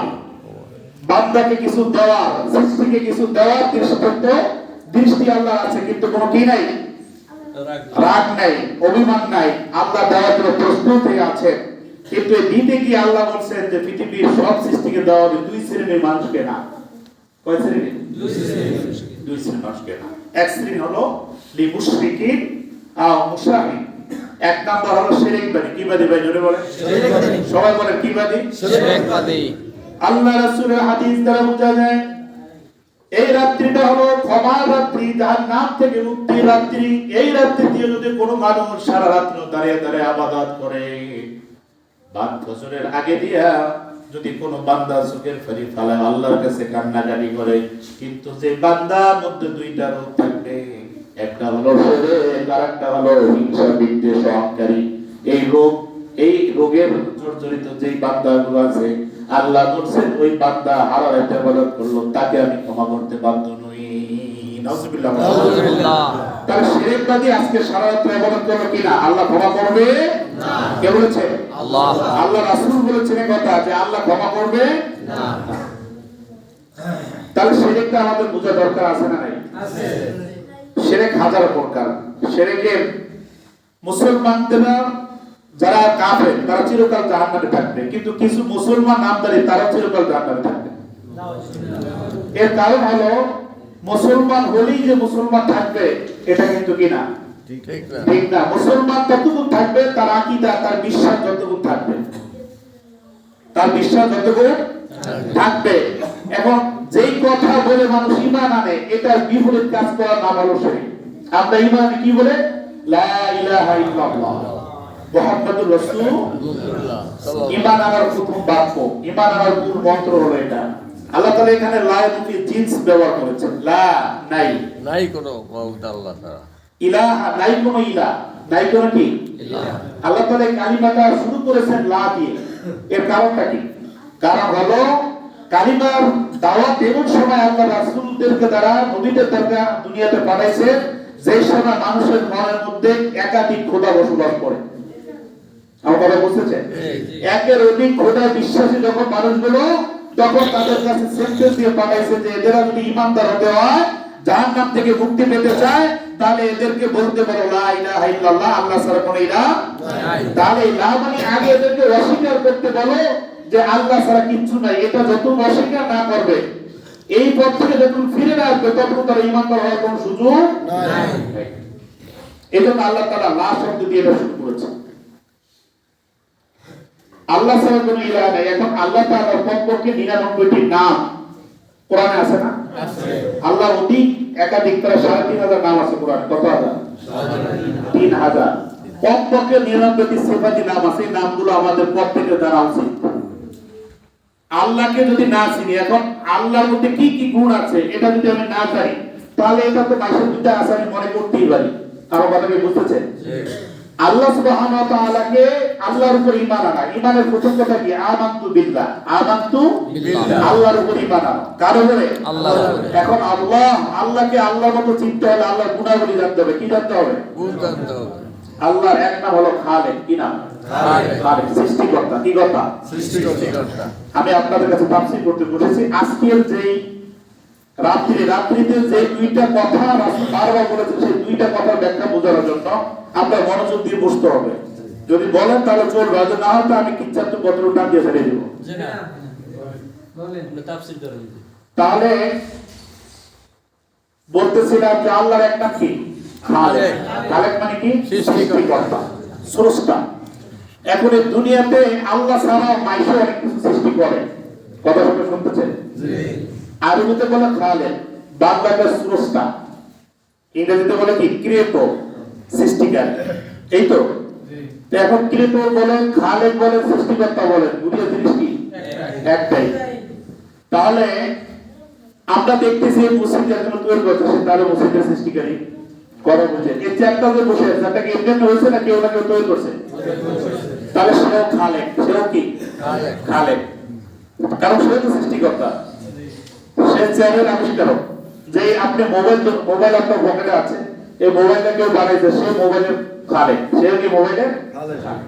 বান্দাকে কিছু দেওয়ার, সৃষ্টিকে কিছু দেওয়ার দৃষ্টি আল্লাহ আছে, কিন্তু কোনো কি নাই? রাগ নাই, অভিমান নাই, আল্লাহ দেওয়ার জন্য প্রস্তুত হয়ে আছে। কিন্তু দিতে কি আল্লাহ বলছেন যে পৃথিবীর সব সৃষ্টিকে দেওয়া হবে 2 শ্রেণীর মানুষকে না। কয় শ্রেণী? 2 শ্রেণীর মানুষকে না। এক শ্রেণী হলো লি মুশরিকিন আও মুশাহিন। এক নাম্বার হলো শিরকবাদী। কি বাদী ভাই জোরে বলেন? শিরকবাদী। সবাই বলেন কি বাদী? শিরকবাদী। আল্লাহ রাসূলের হাদিস দ্বারা বোঝা যায় এই রাত্রিটা হলো ক্ষমার রাত্রি, জাহান্নাম থেকে মুক্তির রাত্রি। এই রাত্রিতে যদি কোনো মানুষ সারা রাত্র দাঁড়িয়ে দাঁড়িয়ে ইবাদত করে, বাদ ফজরের আগে দিয়া যদি কোনো বান্দা চোখের পানি ফেলায়, আল্লাহর কাছে কান্নাকাটি করে, কিন্তু যে বান্দার মধ্যে 2টা রোগ থাকবে, একটা হলো শিরক, আরেকটা হলো হিংসা, বিদ্বেষ, অহংকারী। এই রোগের জর্জরিত যেই বান্দাগুলো আছে, আল্লাহ বলছেন ওই বান্দা হারাতে ইবাদত করলো, তাকে আমি ক্ষমা করতে বাধ্য নই। নাউজুবিল্লাহ। তাহলে শিরকবাদী আজকে সারা রাত ইবাদত করলো কিনা, আল্লাহ ক্ষমা করবে না। কে বলেছে? আল্লাহ। আল্লাহ রাসূল বলেছেন এই কথা যে আল্লাহ ক্ষমা করবে না। তাহলে শিরকটা আমাদের বোঝা দরকার আছে না নাই? আছে। শিরক হাজার প্রকার। শিরকের মুসলমানরা যারা কাফের তারা চিরকাল জাহান্নামে থাকবে, কিন্তু কিছু মুসলমান নামধারী তারা চিরকাল জাহান্নামে থাকবে। এর কারণ হলো মুসলমান হলেই যে মুসলমান থাকবে এটা কিন্তু কি না, ঠিক না। মুসলমান ততক্ষণ থাকবে তার আকীদা, তার বিশ্বাস যতক্ষণ থাকবে, তার বিশ্বাস যতক্ষণ থাকবে। এখন যেই কথা বলে মানুষ ঈমান আনে, এটা বিপরীত কাজ করার নাম হলো শিরক। আমরা ঈমান কি বলে? লা ইলাহা ইল্লাল্লাহ মুহাম্মাদুর রাসূলুল্লাহ। ঈমান আনার প্রথম বাক্য, ঈমান আনার মূল মন্ত্র হলো এটা। আল্লাহ তাআলা এখানে লা দুটি জিন্স ব্যবহার করেছেন। লা নাই কোনো মাবুদ আল্লাহ ছাড়া, ইলাহা নাই কোনো ইলাহ, নাই কোনো কি ইলাহ। আল্লাহ তাআলা এই কালিমাটা শুরু করেছেন লা দিয়ে। এর কারণটা কি? কারণ হলো কালিমার দাওয়াত দেওয়ার সময় আল্লাহ রাসূলদেরকে দ্বারা নবীদের দ্বারা দুনিয়াতে পাঠাইছে, যেই সময় মানুষের মনের মধ্যে একাধিক খোদা বসবাস করে। আমার কথা বুঝতেছেন? একের অধিক খোদা বিশ্বাসী যখন মানুষগুলো, তখন তাদের কাছে সেন্টেন্স দিয়ে পাঠাইছে যে এরা যদি ঈমানদার হতে হয়, জাহান্নাম থেকে মুক্তি পেতে চায়, তাহলে এদেরকে বলতে পারো লা ইলাহা ইল্লাল্লাহ, আল্লাহ ছাড়া কোনো ইলাহ নাই। তাহলে লা মানে আগে এদেরকে অস্বীকার করতে বলো যে আল্লাহ ছাড়া কিচ্ছু নাই। এটা যত অস্বীকার না করবে, এই পথ থেকে যখন ফিরে না আসবে, তখন তারা ঈমানদার হওয়ার কোনো সুযোগ নাই। এজন্য আল্লাহ তাআলা লা শব্দ দিয়ে এটা শুরু করেছেন। আল্লাহ ছাড়া কোনো ইলাহ নাই। এখন আল্লাহ তাআলার কমপক্ষে 99টি নাম কোরআনে আছে না? আছে। আল্লাহ অধিক একাধিক প্রায় ৩,৫০০ নাম আছে কোরআনে। কত হাজার? ৩,০০০। কমপক্ষে 99টি সিফাতি নাম আছে। এই নামগুলো আমাদের প্রত্যেকের জানা উচিত। আল্লাহকে যদি না চিনি, এখন আল্লাহর মধ্যে কি কি গুণ আছে এটা যদি আমি না জানি, তাহলে এটা তো মাসের মধ্যে আছে আমি মনে করতেই পারি। আমার কথা কি বুঝতেছেন? আল্লাহ সুবহানাহু ওয়া তাআলাকে, আল্লাহর উপর ঈমান আনা। ঈমানের প্রথম কথা কি? আমানতু বিল্লাহ। আমানতু বিল্লাহ, আল্লাহর উপর ঈমান আনা। কার উপরে? আল্লাহর উপরে। এখন আল্লাহকে আল্লাহর মতো চিনতে হলে আল্লাহর গুণাবলী জানতে হবে। কি জানতে হবে? গুণ জানতে হবে। আল্লাহর এক নাম হলো খালেক। কি নাম? খালেক, সৃষ্টিকর্তা। কি কথা? সৃষ্টিকর্তা। আমি আপনাদের কাছে তাফসীর করতে বলেছি। আজকের যেই রাত্রিতে যে দুইটা কথা রাসূল বারবার বলেছেন, সেই দুইটা কথার ব্যাখ্যা বোঝার জন্য আপনার মনোযোগ দিয়ে বসতে হবে। যদি বলেন তাহলে চলবে, আর না হলে আমি কিচ্ছা তো বদলটা দিয়ে ফেলে দেব। তাহলে বলতেছিলাম যে আল্লাহর এক নাম কি? খালেক। খালেক মানে কি? সৃষ্টিকর্তা, স্রষ্টা। এখন এই দুনিয়াতে আল্লাহ ছাড়া মানুষ অনেক কিছু সৃষ্টি করে। কথা শুনতেছেন? জি। আরবিতে বলে খালেক, বাংলাতে স্রষ্টা, ইংরেজিতে বলে কি? ক্রিয়েটর, সৃষ্টিকারী। এই তো। এখন ক্রিয়েটর বলেন, খালেক বলেন, সৃষ্টিকর্তা বলেন, দুটো জিনিস কি? একটাই। তাহলে আমরা দেখতেছি মসজিদ একজন তৈরি করতেছে, তাহলে মসজিদের সৃষ্টিকারী করে বুঝে। এই চেয়ারটা যে বসে আছে, এটা কি এমনি হয়েছে না কেউ না কেউ তৈরি করছে? তাহলে সেও খালেক। সেও কি? খালেক। কারণ সে তো সৃষ্টিকর্তা, সে চেয়ারের আবিষ্কারক। যে আপনি মোবাইল আপনার পকেটে আছে, এই মোবাইলটা কেউ বানাইছে, সে মোবাইলের খালেক। সে কি মোবাইলের খালেক?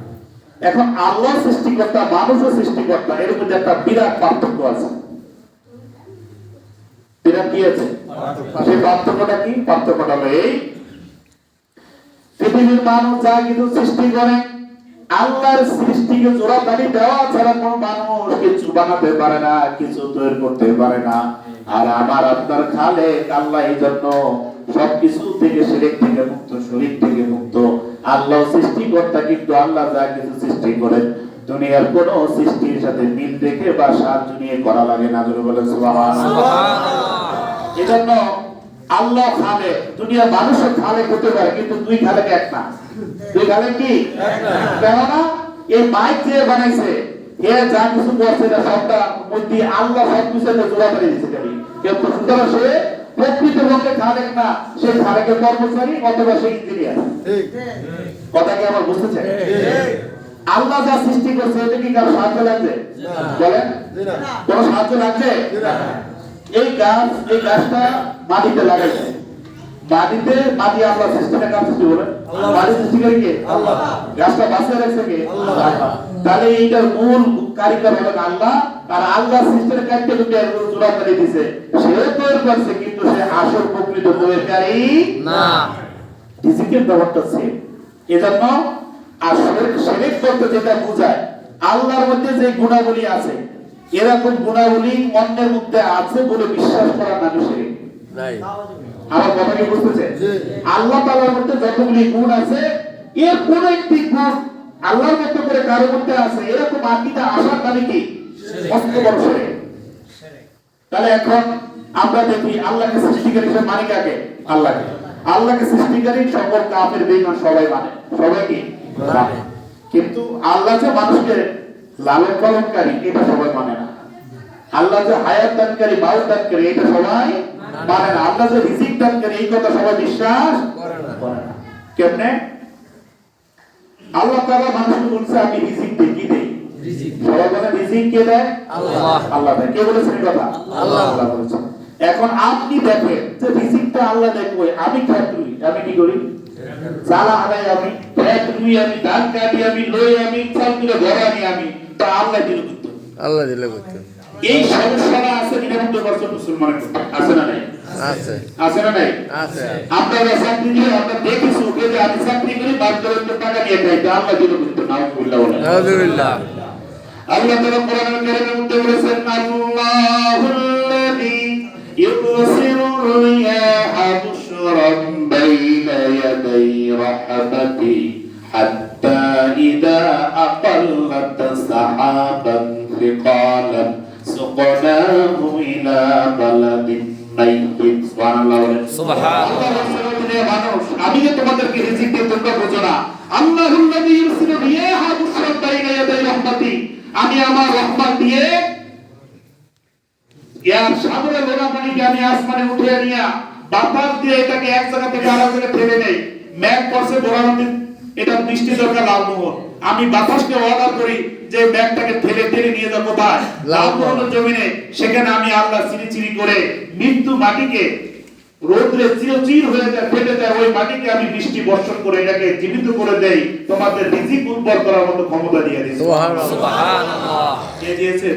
এখন আল্লাহ সৃষ্টিকর্তা, মানুষও সৃষ্টিকর্তা, এর মধ্যে একটা বিরাট পার্থক্য আছে। বিরাট কি আছে? সেই পার্থক্যটা কি? পার্থক্যটা হলো এই, পৃথিবীর মানুষ যা কিছু সৃষ্টি করে, আল্লাহর সৃষ্টিকে জোড়াতালি দেওয়া ছাড়া কোনো মানুষ কিছু বানাতে পারে না, কিছু তৈরি করতে পারে না। আর আমার আপনার খালেক আল্লাহ, এই জন্য সবকিছু থেকে, শিরক থেকে মুক্ত, শরীর থেকে মুক্ত। আল্লাহ সৃষ্টিকর্তা, কিন্তু আল্লাহ যা কিছু সৃষ্টি করেন দুনিয়ার কোন সৃষ্টির সাথে মিল রেখে বা সাহায্য নিয়ে করা লাগে না। জোরে বলেন সুবহানাল্লাহ। এজন্য আল্লাহ খালেক, দুনিয়ার মানুষও খালেক হতে পারে, কিন্তু দুই খালেক এক না। দুই খালেক কি? এক না। কেননা এই মাইক যে বানাইছে, এ যা কিছু করছে না, সবটা মধ্যে আল্লাহ সব কিছু জোড়া করে দিয়েছে। কিন্তু সুতরাং সে প্রকৃতপক্ষে খালেক না, সে খালেকের কর্মচারী অথবা সে ইঞ্জিনিয়ার। কথা কি আমার বুঝতেছে? আল্লাহ যা সৃষ্টি করছে এটা কি কারো সাহায্য লাগছে? বলেন, কোন সাহায্য লাগছে? এই গাছটা মাটিতে লাগাইছে, মাটি আল্লাহ সৃষ্টিটা কার সৃষ্টি? বলেন, মাটি সৃষ্টি করে কে? আল্লাহ। গাছটা বাঁচিয়ে রাখছে কে? আল্লাহ। তাহলে এইটার মূল কারিগর হলেন আল্লাহ, আর আল্লাহ সৃষ্টির কাটতে কুটে জোড়া করে দিয়েছে, সে তৈরি করছে, কিন্তু সে আসল প্রকৃত তৈরিকারী না। রিজিকের ব্যাপারটা সেম। এজন্য আর শিরক করতে যেটা বোঝায়, আল্লাহর মধ্যে যে গুণাবলী আছে, এরকম গুণাবলী অন্যের মধ্যে আছে বলে বিশ্বাস করা নামে শিরক। আমার কথা কি বুঝতেছে? আল্লাহ তাআলার মধ্যে যতগুলি গুণ আছে, এর কোন একটি গুণ আল্লাহর মতো করে কারো মধ্যে আছে, এরকম আকীদা আসার নামে কি মস্ত বড় শিরক। তাহলে এখন আমরা দেখি আল্লাহকে সৃষ্টিকারী হিসেবে মানে কাকে? আল্লাহকে। আল্লাহকে সৃষ্টিকারী সকল কাফের বেঈমান সবাই মানে, সবাই কি মানে, কিন্তু আল্লাহ যে মানুষকে লালন পালনকারী এটা সবাই মানে না। আল্লাহ যে হায়াত দানকারী, মাউত দানকারী এটা সবাই মানে না। আল্লাহ যে রিজিক দানকারী এই কথা সবাই বিশ্বাস করে না। কেমনে? আল্লাহ তাআলা মানুষকে বলছে আমি রিজিক দেই, কি দেই? রিজিক। সবাই বলে রিজিক কে দেয়? আল্লাহ। আল্লাহ দেয়। কে বলেছেন এই কথা? আল্লাহ বলেছে। এখন আপনি দেখেন যে রিজিকটা আল্লাহ দেয়, আমি ফ্যাক্টরি, আমি কি করি? চালা আলাই, আমি ফ্যাক্টরি, আমি ধান কাটি, আমি লই, আমি চাল তুলে ঘর আনি, আমি তো আল্লাহ দিল করতে।
আল্লাহ দিলে করতে।
এই সমস্যাটা আছে কিনা মধ্যে বছর মুসলমানের মধ্যে আছে না নাই? আছে। আছে না নাই? আছে। আপনারা চাকরি দিয়ে আমরা দেখেছি ওকে যে আমি চাকরি করি, বাদ করে টাকা নিয়ে খাই, আল্লাহ দিল করতে। নাউজুবিল্লাহ বলেন। নাউজুবিল্লাহ। আল্লাহ তাআলা কোরআনুল কারীমের মধ্যে বলেছেন, আল্লাহুল্লাযী ইউরসিলুর রিয়াহা বুশরান বাইনা ইয়াদাই রাহমাতি হাত্তা ইযা আকাল্লাত সাহাবান ফিকালান সুকনাহু ইলা বালাদিন মাইয়িত। সুবহানাল্লাহ। সুবহানাল্লাহ। মানুষ, আমি যে তোমাদেরকে রিজিক দিয়ে তোমরা বোঝো না। আল্লাহুল্লাযী ইউরসিলু রিয়াহা বুশরান বাইনা ইয়াদাই রাহমাতি, আমি আমার রহমত দিয়ে ইয়ার সাগরে লোনা পানিকে আমি আসমানে উঠিয়ে নিয়ে বাতাস দিয়ে এটাকে এক জায়গা থেকে আরেক জায়গায় ঠেলে নেই। মেঘ পড়ছে বড় নদী, এটা বৃষ্টি দরকার লালমোহন, আমি বাতাসকে অর্ডার করি যে মেঘটাকে ঠেলে ঠেলে নিয়ে যাবো কোথায়? লালমোহনের জমিনে। সেখানে আমি আল্লাহ চিরি করে মৃত্যু মাটিকে রোদ্রে চিরচির হয়ে যায়, ফেটে যায়, ওই মাটিকে আমি বৃষ্টি বর্ষণ করে এটাকে জীবিত করে দেই, তোমাদের রিজিক উর্বর করার মতো ক্ষমতা দিয়ে দিয়েছে। সুবহানাল্লাহ। কে দিয়েছে?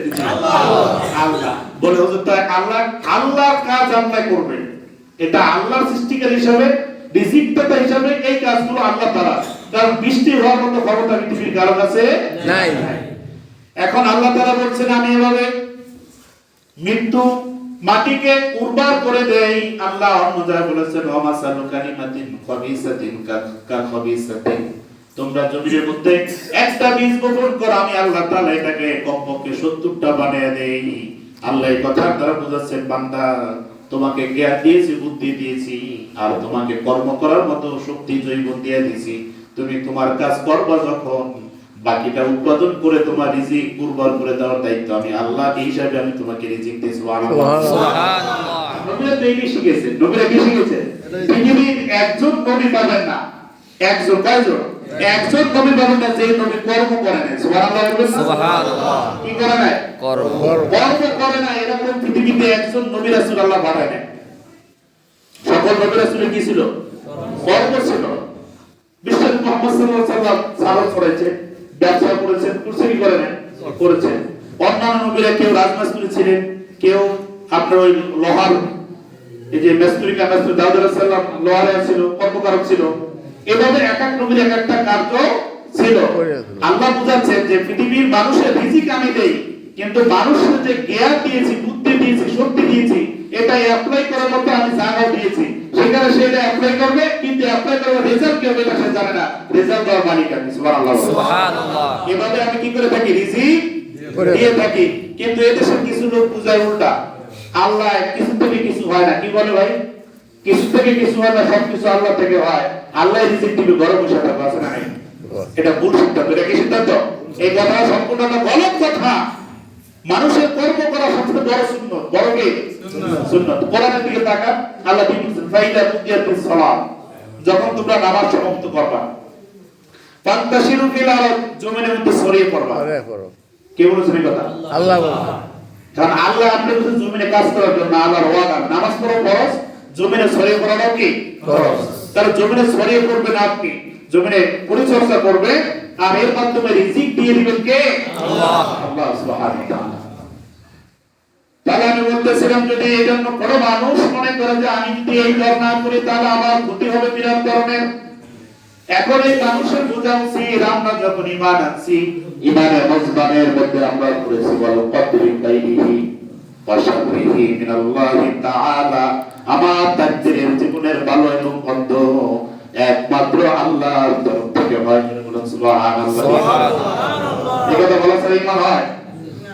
আল্লাহ। বলে হুজুর তাই আল্লাহর কাজ আল্লাহ করবে, এটা আল্লাহর সৃষ্টিকারী হিসাবে, রিজিক দাতা হিসাবে এই কাজগুলো আল্লাহ তাআলা। কারণ বৃষ্টি হওয়ার মতো ক্ষমতা পৃথিবীর কারো কাছে নাই। এখন আল্লাহ তাআলা বলছেন আমি এভাবে মৃত্যু মাটিকে উর্বর করে দেই। আল্লাহ অন্য জায়গায় বলেছেন ওয়ামাসালু কালিমাতিন খাবিসাতিন কা খাবিসাতিন, তোমরা জমির মধ্যে একটা বীজ বপন করো, আমি আল্লাহ তাআলা এটাকে কমপক্ষে 70টা বানিয়ে দেই। আল্লাহ এই কথা দ্বারা বোঝাচ্ছেন বান্দা তোমাকে জ্ঞান দিয়েছি, বুদ্ধি দিয়েছি, আর তোমাকে কর্ম করার মতো শক্তি জৈবন দিয়ে দিয়েছি। তুমি তোমার কাজ করবা, যখন বাকিটা উৎপাদন করে তোমার রিজিক উর্বর করে দেওয়ার দায়িত্ব আমি আল্লাহ, এই হিসাবে আমি তোমাকে রিজিক দিয়েছি। সুবহানাল্লাহ। নবীরা তো এই শিখেছে। নবীরা কি শিখেছে? পৃথিবীর একজন নবী পাবেন না, একজন কয়জন? একজন নবী পাবেন না যে নবী কর্ম করে না। সুবহানাল্লাহ। সুবহানাল্লাহ। কি করে না? কর্ম করে না। এরকম পৃথিবীতে একজন নবী রাসূল আল্লাহ পাঠায় না। সকল নবী রাসূলের কি ছিল? কর্ম ছিল। বিশ্বনবী মুহাম্মদ সাল্লাল্লাহু আলাইহি ওয়াসাল্লাম সালাত পড়েছে, ব্যবসা করেছেন, কুরসি করেন, করেছেন। অন্যান্য নবীরা কেউ রাজমিস্ত্রি ছিলেন, কেউ আপনার ওই লোহার এই যে মিস্ত্রি দাউদ আলাইহিস সালাম লোহার ছিল, কর্মকারক ছিল। এভাবে এক এক নবীর এক একটা কার্য ছিল। আল্লাহ বুঝাচ্ছেন যে পৃথিবীর মানুষের রিজিক আমি দেই, কিন্তু মানুষের যে জ্ঞান দিয়েছি, বুদ্ধি দিয়েছি, শক্তি দিয়েছি, এটা অ্যাপ্লাই করার মতো আমি জায়গা দিয়েছি। সেখানে সেটা অ্যাপ্লাই করবে, কিন্তু অ্যাপ্লাই করার রেজাল্ট কি হবে এটা সে জানে না। রেজাল্ট দেওয়ার মালিক আমি। সুবহানাল্লাহ। সুবহানাল্লাহ। এভাবে আমি কি করে থাকি? রিজিক দিয়ে থাকি। কিন্তু এদেশের কিছু লোক বুঝায় উল্টা, আল্লাহ কিছু থেকে কিছু হয় না। কি বলে ভাই? কিছু থেকে কিছু হয় না, সবকিছু আল্লাহ থেকে হয়। আল্লাহ রিজিক দিবে, ঘরে বসে থাকবে, আছে না নাই? এটা ভুল সিদ্ধান্ত। এটা কি সিদ্ধান্ত? এই কথা সম্পূর্ণ গলত কথা। মানুষের কর্ম করা সবচেয়ে বড় সুন্নত, বড় কি কি সুন্নাত কোরআনের দিকে তাকান আল্লাহ কি বলেছেন ফাইদা কুদিয়াতিস সালাত যখন তোমরা নামাজ সমাপ্ত করবা ফান্তাশিরু ফিল আরদ জমিনের মধ্যে ছড়িয়ে পড়বা কে বলেছেন এই কথা
আল্লাহ বলেন
কারণ আল্লাহ আপনাকে বলেছেন জমিনে কাজ করার জন্য আল্লাহর ওয়াদা নামাজ পড়ো ফরজ জমিনে ছড়িয়ে পড়াটাও কি ফরজ তাহলে জমিনে ছড়িয়ে পড়বেন আপনি জমিনে পরিচর্যা করবে আর এর মাধ্যমে রিজিক দিয়ে দিবেন কে আল্লাহ আল্লাহ সুবহানাহু ওয়া তাআলা তাহলে আমি বলতেছিলাম যদি এই জন্য কোনো মানুষ মনে করে যে আমি যদি এই কাজ না করি তাহলে আমার ক্ষতি হবে বিরাট ধরনের এখন এই মানুষের বোঝা উচিত আমরা যখন ঈমান আনছি ঈমানের মজবানের মধ্যে আমরা করেছি বলো কদরি কাইহি ওয়াশারিহি মিনাল্লাহি তাআলা আমার তাকদীরের জীবনের ভালো এবং মন্দ একমাত্র আল্লাহর তরফ থেকে হয় বলুন সুবহানাল্লাহ সুবহানাল্লাহ এই কথা বলা ছাড়া ঈমান হয়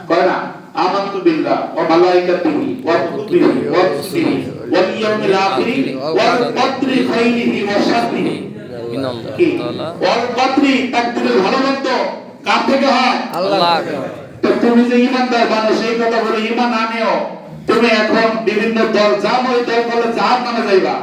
কয় না আমানতু বিল্লাহ ওয়া মালাইকাতিহি ওয়া কুতুবিহি ওয়া রুসুলিহি ওয়াল ইয়াউমিল আখিরি ওয়াল কদরি খাইরিহি ওয়া শাররিহি ওয়াল কদরি তাকদীরের ভালো মন্দ কার থেকে হয়
আল্লাহ
তো তুমি যে ঈমানদার মানুষ এই কথা বলে ঈমান আনিও তুমি এখন বিভিন্ন দল জামাই দল বলে জাহান্নামে যাইবা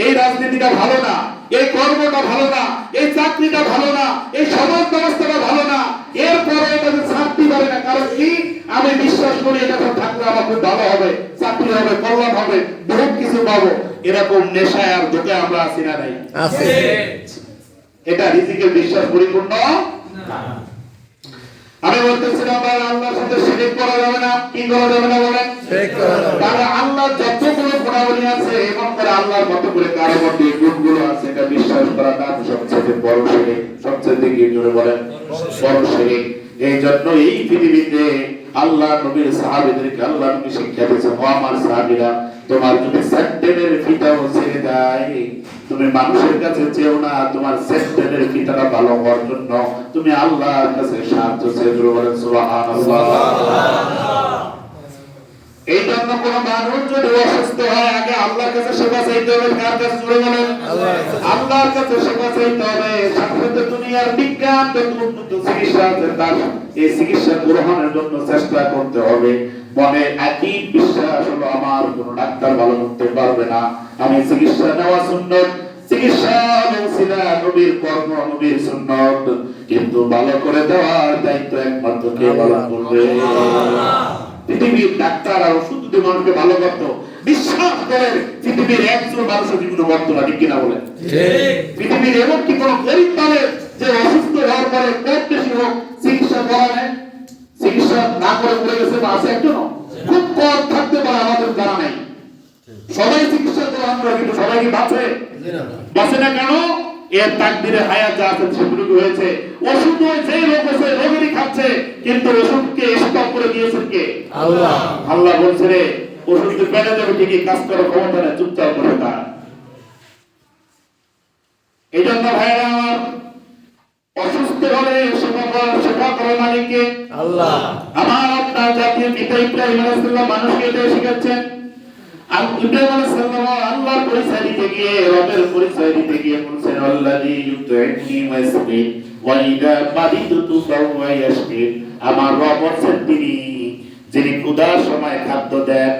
এই রাজনীতিটা ভালো না এই কর্মটা ভালো না এই চাকরিটা ভালো না এই সমাজ ব্যবস্থাটা ভালো না এরপরে এটাকে ছাড়তে পারে না কারণ কি আমি বিশ্বাস করি এটা থাকলে আমার খুব ভালো হবে চাকরি হবে কল্যাণ হবে বহুত কিছু পাবো এরকম নেশায় আর ধোকে আমরা আছি না নাই
আছে
এটা রিজিকের বিশ্বাস পরিপূর্ণ না আমি বলতেছিলাম ভাই আল্লাহর সাথে শিরক করা যাবে না কি করা যাবে না বলেন
শিরক করা যাবে
তাহলে আল্লাহর যতগুলো গুণাবলী আছে এবং করে আল্লাহর মত করে কার মধ্যে গুণগুলো আছে এটা বিশ্বাস করাটা সবচেয়ে বড় শিরক সবচেয়ে কি জোরে বলেন বড় শিরক এই জন্য এই পৃথিবীতে আল্লাহ নবীর সাহাবীদেরকে আল্লাহ নবী শিক্ষা দিয়েছেন ও আমার সাহাবীরা তোমার যদি স্যান্ডেলের ফিতাও ছেড়ে দেয় তুমি মানুষের কাছে চেও না তোমার স্যান্ডেলের ফিতাটা ভালো হওয়ার জন্য তুমি আল্লাহর কাছে সাহায্য চেয়ে বলেন সুবহানাল্লাহ এই জন্য কোন মানুষ যদি অসুস্থ হয় আগে আল্লাহর কাছে সেবা চাইতে হবে কার কাছে জোরে বলেন আল্লাহর কাছে সেবা চাইতে হবে সাথে দুনিয়ার বিজ্ঞান যত উন্নত চিকিৎসা আছে তার এই চিকিৎসা গ্রহণের জন্য চেষ্টা করতে হবে মনে একই বিশ্বাস হলো আমার কোন ডাক্তার ভালো করতে পারবে না আমি চিকিৎসা নেওয়া সুন্নত চিকিৎসা হলো সিলা নবীর কর্ম নবীর সুন্নত কিন্তু ভালো করে দেওয়ার দায়িত্ব একমাত্র কে পালন করবে পৃথিবীর ডাক্তার আর ওষুধ দিয়ে মানুষকে ভালো করতো বিশ্বাস করেন পৃথিবীর একজন মানুষের জীবনে করতো না ঠিক কিনা বলেন পৃথিবীর এমন কি কোনো গরিব পাবে যে অসুস্থ হওয়ার পরে কম বেশি হোক চিকিৎসা করা নেই চিকিৎসা না করে পড়ে গেছে বা আছে একজন খুব কম থাকতে পারে আমাদের জানা নেই সবাই চিকিৎসা গ্রহণ করে কিন্তু সবাই কি বাঁচে বাঁচে না কেন এর তাকদিরে হায়াত যা আছে সেটুকু হয়েছে ওষুধ যে রোগ আছে রোগেরই খাচ্ছে কিন্তু ওষুধকে স্টপ করে দিয়েছেন কে আল্লাহ আল্লাহ বলছে রে ওষুধ পেটে যাবে ঠিকই কাজ করার ক্ষমতা নেই চুপচাপ করে থাক এই জন্য ভাইরা আমার অসুস্থ হলে সেবা করে মালিককে আল্লাহ আমার আপনার জাতীয় পিতা ইব্রাহিম আলাইহিস সালাম মানুষকে এটা শিখাচ্ছেন আর ইব্রাহিম আলাইহিস সালাম আল্লাহর পরিচয় দিতে গিয়ে রবের পরিচয় দিতে গিয়ে বলছেন আল্লাযী ইউতঈনি ওয়া ইয়াসকিন ওয়া ইযা মারিদতু ফাহুয়া ইয়াশফিন আমার রব হচ্ছেন তিনি যিনি ক্ষুধার সময় খাদ্য দেন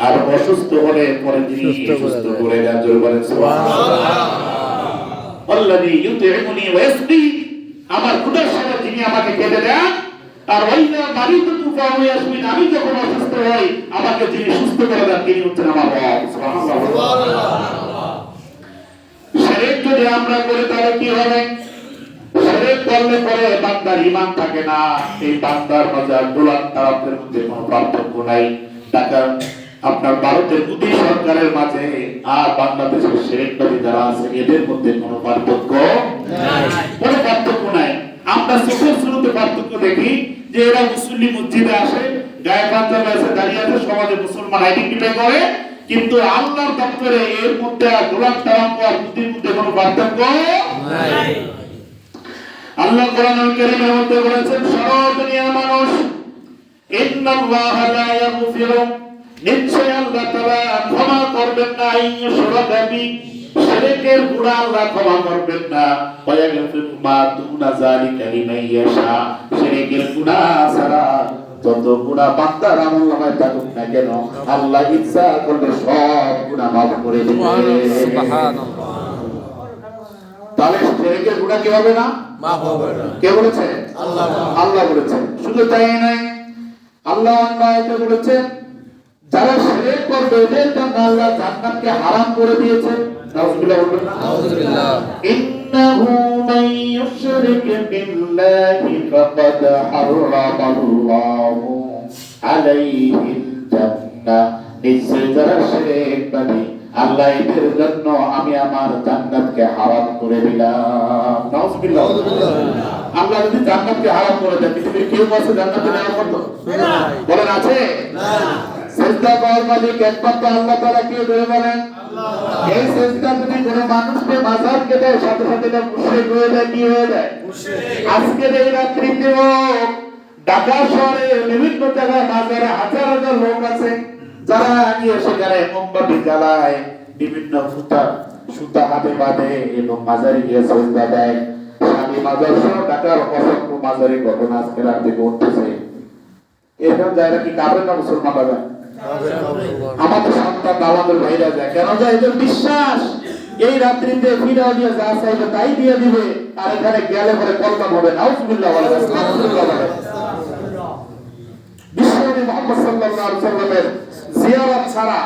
আর অসুস্থ হলে পরে তিনি সুস্থ করে দেন জোরে বলেন সুবহানাল্লাহ আল্লাযী ইউতঈনি ওয়া ইয়াসকিন আমার ক্ষুধার সময় তিনি আমাকে খেতে দেন আর ওয়াইদা মারিদতু ফাহুয়া ইয়াশফিন আমি যখন অসুস্থ হই আমাকে যিনি সুস্থ করে দেন তিনি হচ্ছেন আমার রব সুবহানাল্লাহ শিরক যদি আমরা করি তাহলে কি হবে শিরক করলে পরে বান্দার ঈমান থাকে না এই বান্দার মাঝে আব্দুল্লাহ তারাফের মধ্যে কোনো পার্থক্য নাই টাকা আপনার ভারতের মোদী সরকারের মাঝে আর বাংলাদেশের শিরকবাদী যারা আছে এদের মধ্যে কোনো পার্থক্য নাই কোনো পার্থক্য নাই আমরা চোখের শুরুতে পার্থক্য দেখি যে এরা মুসলিম মসজিদে আসে গায়ে পাঞ্জাবি আছে দাঁড়িয়ে আছে সমাজে মুসলমান আইডেন্টিফাই করে কিন্তু আল্লাহর দপ্তরে এর মধ্যে গোলাম তারাম আর মুদির মধ্যে কোনো পার্থক্য নাই আল্লাহ কোরআনুল কারীমের মধ্যে বলেছেন সারা দুনিয়ার মানুষ ইন্নাল্লাহা লা ইয়াগফিরু নিশ্চয় আল্লাহ তাআলা ক্ষমা করবেন না ইনশাআল্লাহ শিরকের গুনাহ আল্লাহ ক্ষমা করবেন না ওয়া ইয়াগফিরু মা দুনা যালিকা লিমান ইয়াশা শিরকের গুনাহ ছাড়া তত গুনাহ বান্দার আমলনামায় থাকুক না কেন আল্লাহ ইচ্ছা করলে সব গুনাহ মাফ করে দিবে।
সুবহানাল্লাহ।
তাহলে শিরকের গুনাহ কি হবে না?
মাফ হবে না।
কে বলেছে?
আল্লাহ।
আল্লাহ বলেছেন। শুধু তাই নয়, আল্লাহ অন্য আয়াতে বলেছেন যারা শিরক করবে এদের জন্য আল্লাহ জান্নাতকে হারাম করে দিয়েছেন। নাউযুবিল্লাহ বলবেন না?
নাউযুবিল্লাহ।
ইন্নাহু মান ইউশরিক বিল্লাহি ফাকাদ হারামাল্লাহু আলাইহিল জান্নাহ। নিশ্চয় যারা শিরক করে আল্লাহ এদের জন্য আমি আমার জান্নাতকে হারাম করে দিলাম। নাউযুবিল্লাহ। আল্লাহ যদি জান্নাতকে হারাম করে দেন পৃথিবীর কেউ আছে জান্নাতে যাওয়ার মতো? বলেন আছে? না। সিজদা করার মালিক একমাত্র আল্লাহ তাআলা কে ধরে বলেন? আল্লাহ। এই সিজদা যদি কোনো মানুষকে মাজারকে দেয় সাথে সাথে এটা মুশরিক হয়ে যায়। কি হয়ে যায়? মুশরিক। আজকের এই রাত্রিতেও ঢাকা শহরে বিভিন্ন জায়গায় মাজারে হাজার হাজার লোক আছে যারা গিয়ে সেখানে মোমবাতি জ্বালায়, বিভিন্ন সুতা হাতে বাঁধে এবং মাজারে গিয়ে সিজদা দেয়। স্বামী মাজার সহ ঢাকার অসংখ্য মাজারে ঘটনা আজকে রাতে ঘটতেছে। এরকম জায়গা কি কাবের না মুসলমান হবে? আমাদের সন্তান আমাদের ভাইরা যায় কেন যায়? এদের বিশ্বাস এই রাত্রিতে ফিরা দিয়ে যা চাইবে তাই দিয়ে দিবে, আর এখানে গেলে পরে কলকাম হবে। নাউযুবিল্লাহ বলেন। বিশ্বনবী মুহাম্মদ সাল্লাল্লাহু আলাইহি ওয়াসাল্লামের জিয়ারত ছাড়া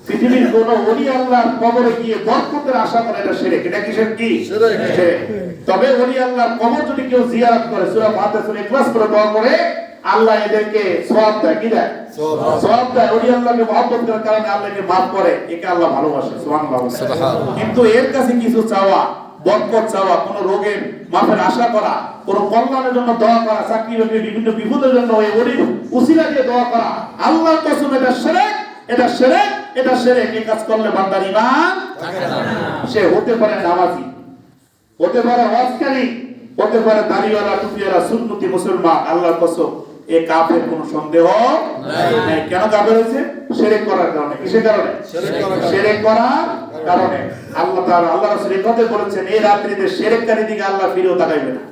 পৃথিবীর কোন ওলি আল্লাহর কবরে গিয়ে বরকতের আশা করে এটা শিরক। এটা কিসের কি? শিরক। তবে ওলি আল্লাহর কবর যদি কেউ জিয়ারত করে সূরা ফাতিহা সূরা ইখলাস করে দোয়া করে আল্লাহ এদেরকে সওয়াব দেয়। কি দেয়? সওয়াব দেয়। ওলি আল্লাহকে মহব্বত করার কারণে আল্লাহকে মাফ করে, একে আল্লাহ ভালোবাসে। সুবহানাল্লাহ। কিন্তু এর কাছে কিছু চাওয়া, বরকত চাওয়া, কোন রোগের মাফের আশা করা, কোন কল্যাণের জন্য দোয়া করা, চাকরি বাকরি বিভিন্ন বিপদের জন্য ওই ওলির উসিলা দিয়ে দোয়া করা, আল্লাহর কসম এটা শিরক, এটা শিরক, এটা শিরক। এই কাজ করলে বান্দার ঈমান থাকে না। সে হতে পারে নামাজি, হতে পারে ওয়াজকারী, হতে পারে দাড়িওয়ালা, টুপিওয়ালা, সুন্নতি মুসলমান, আল্লাহর কসম এ কাফের কোনো সন্দেহ নাই। কেন কাফের হয়েছে? শিরক করার কারণে। কিসের কারণে? শিরক করার কারণে। আল্লাহ তাআলা আল্লাহ রাসূল এই কথা বলেছেন এই রাত্রিতে শিরককারী দিকে আল্লাহ ফিরেও তাকাইবে না।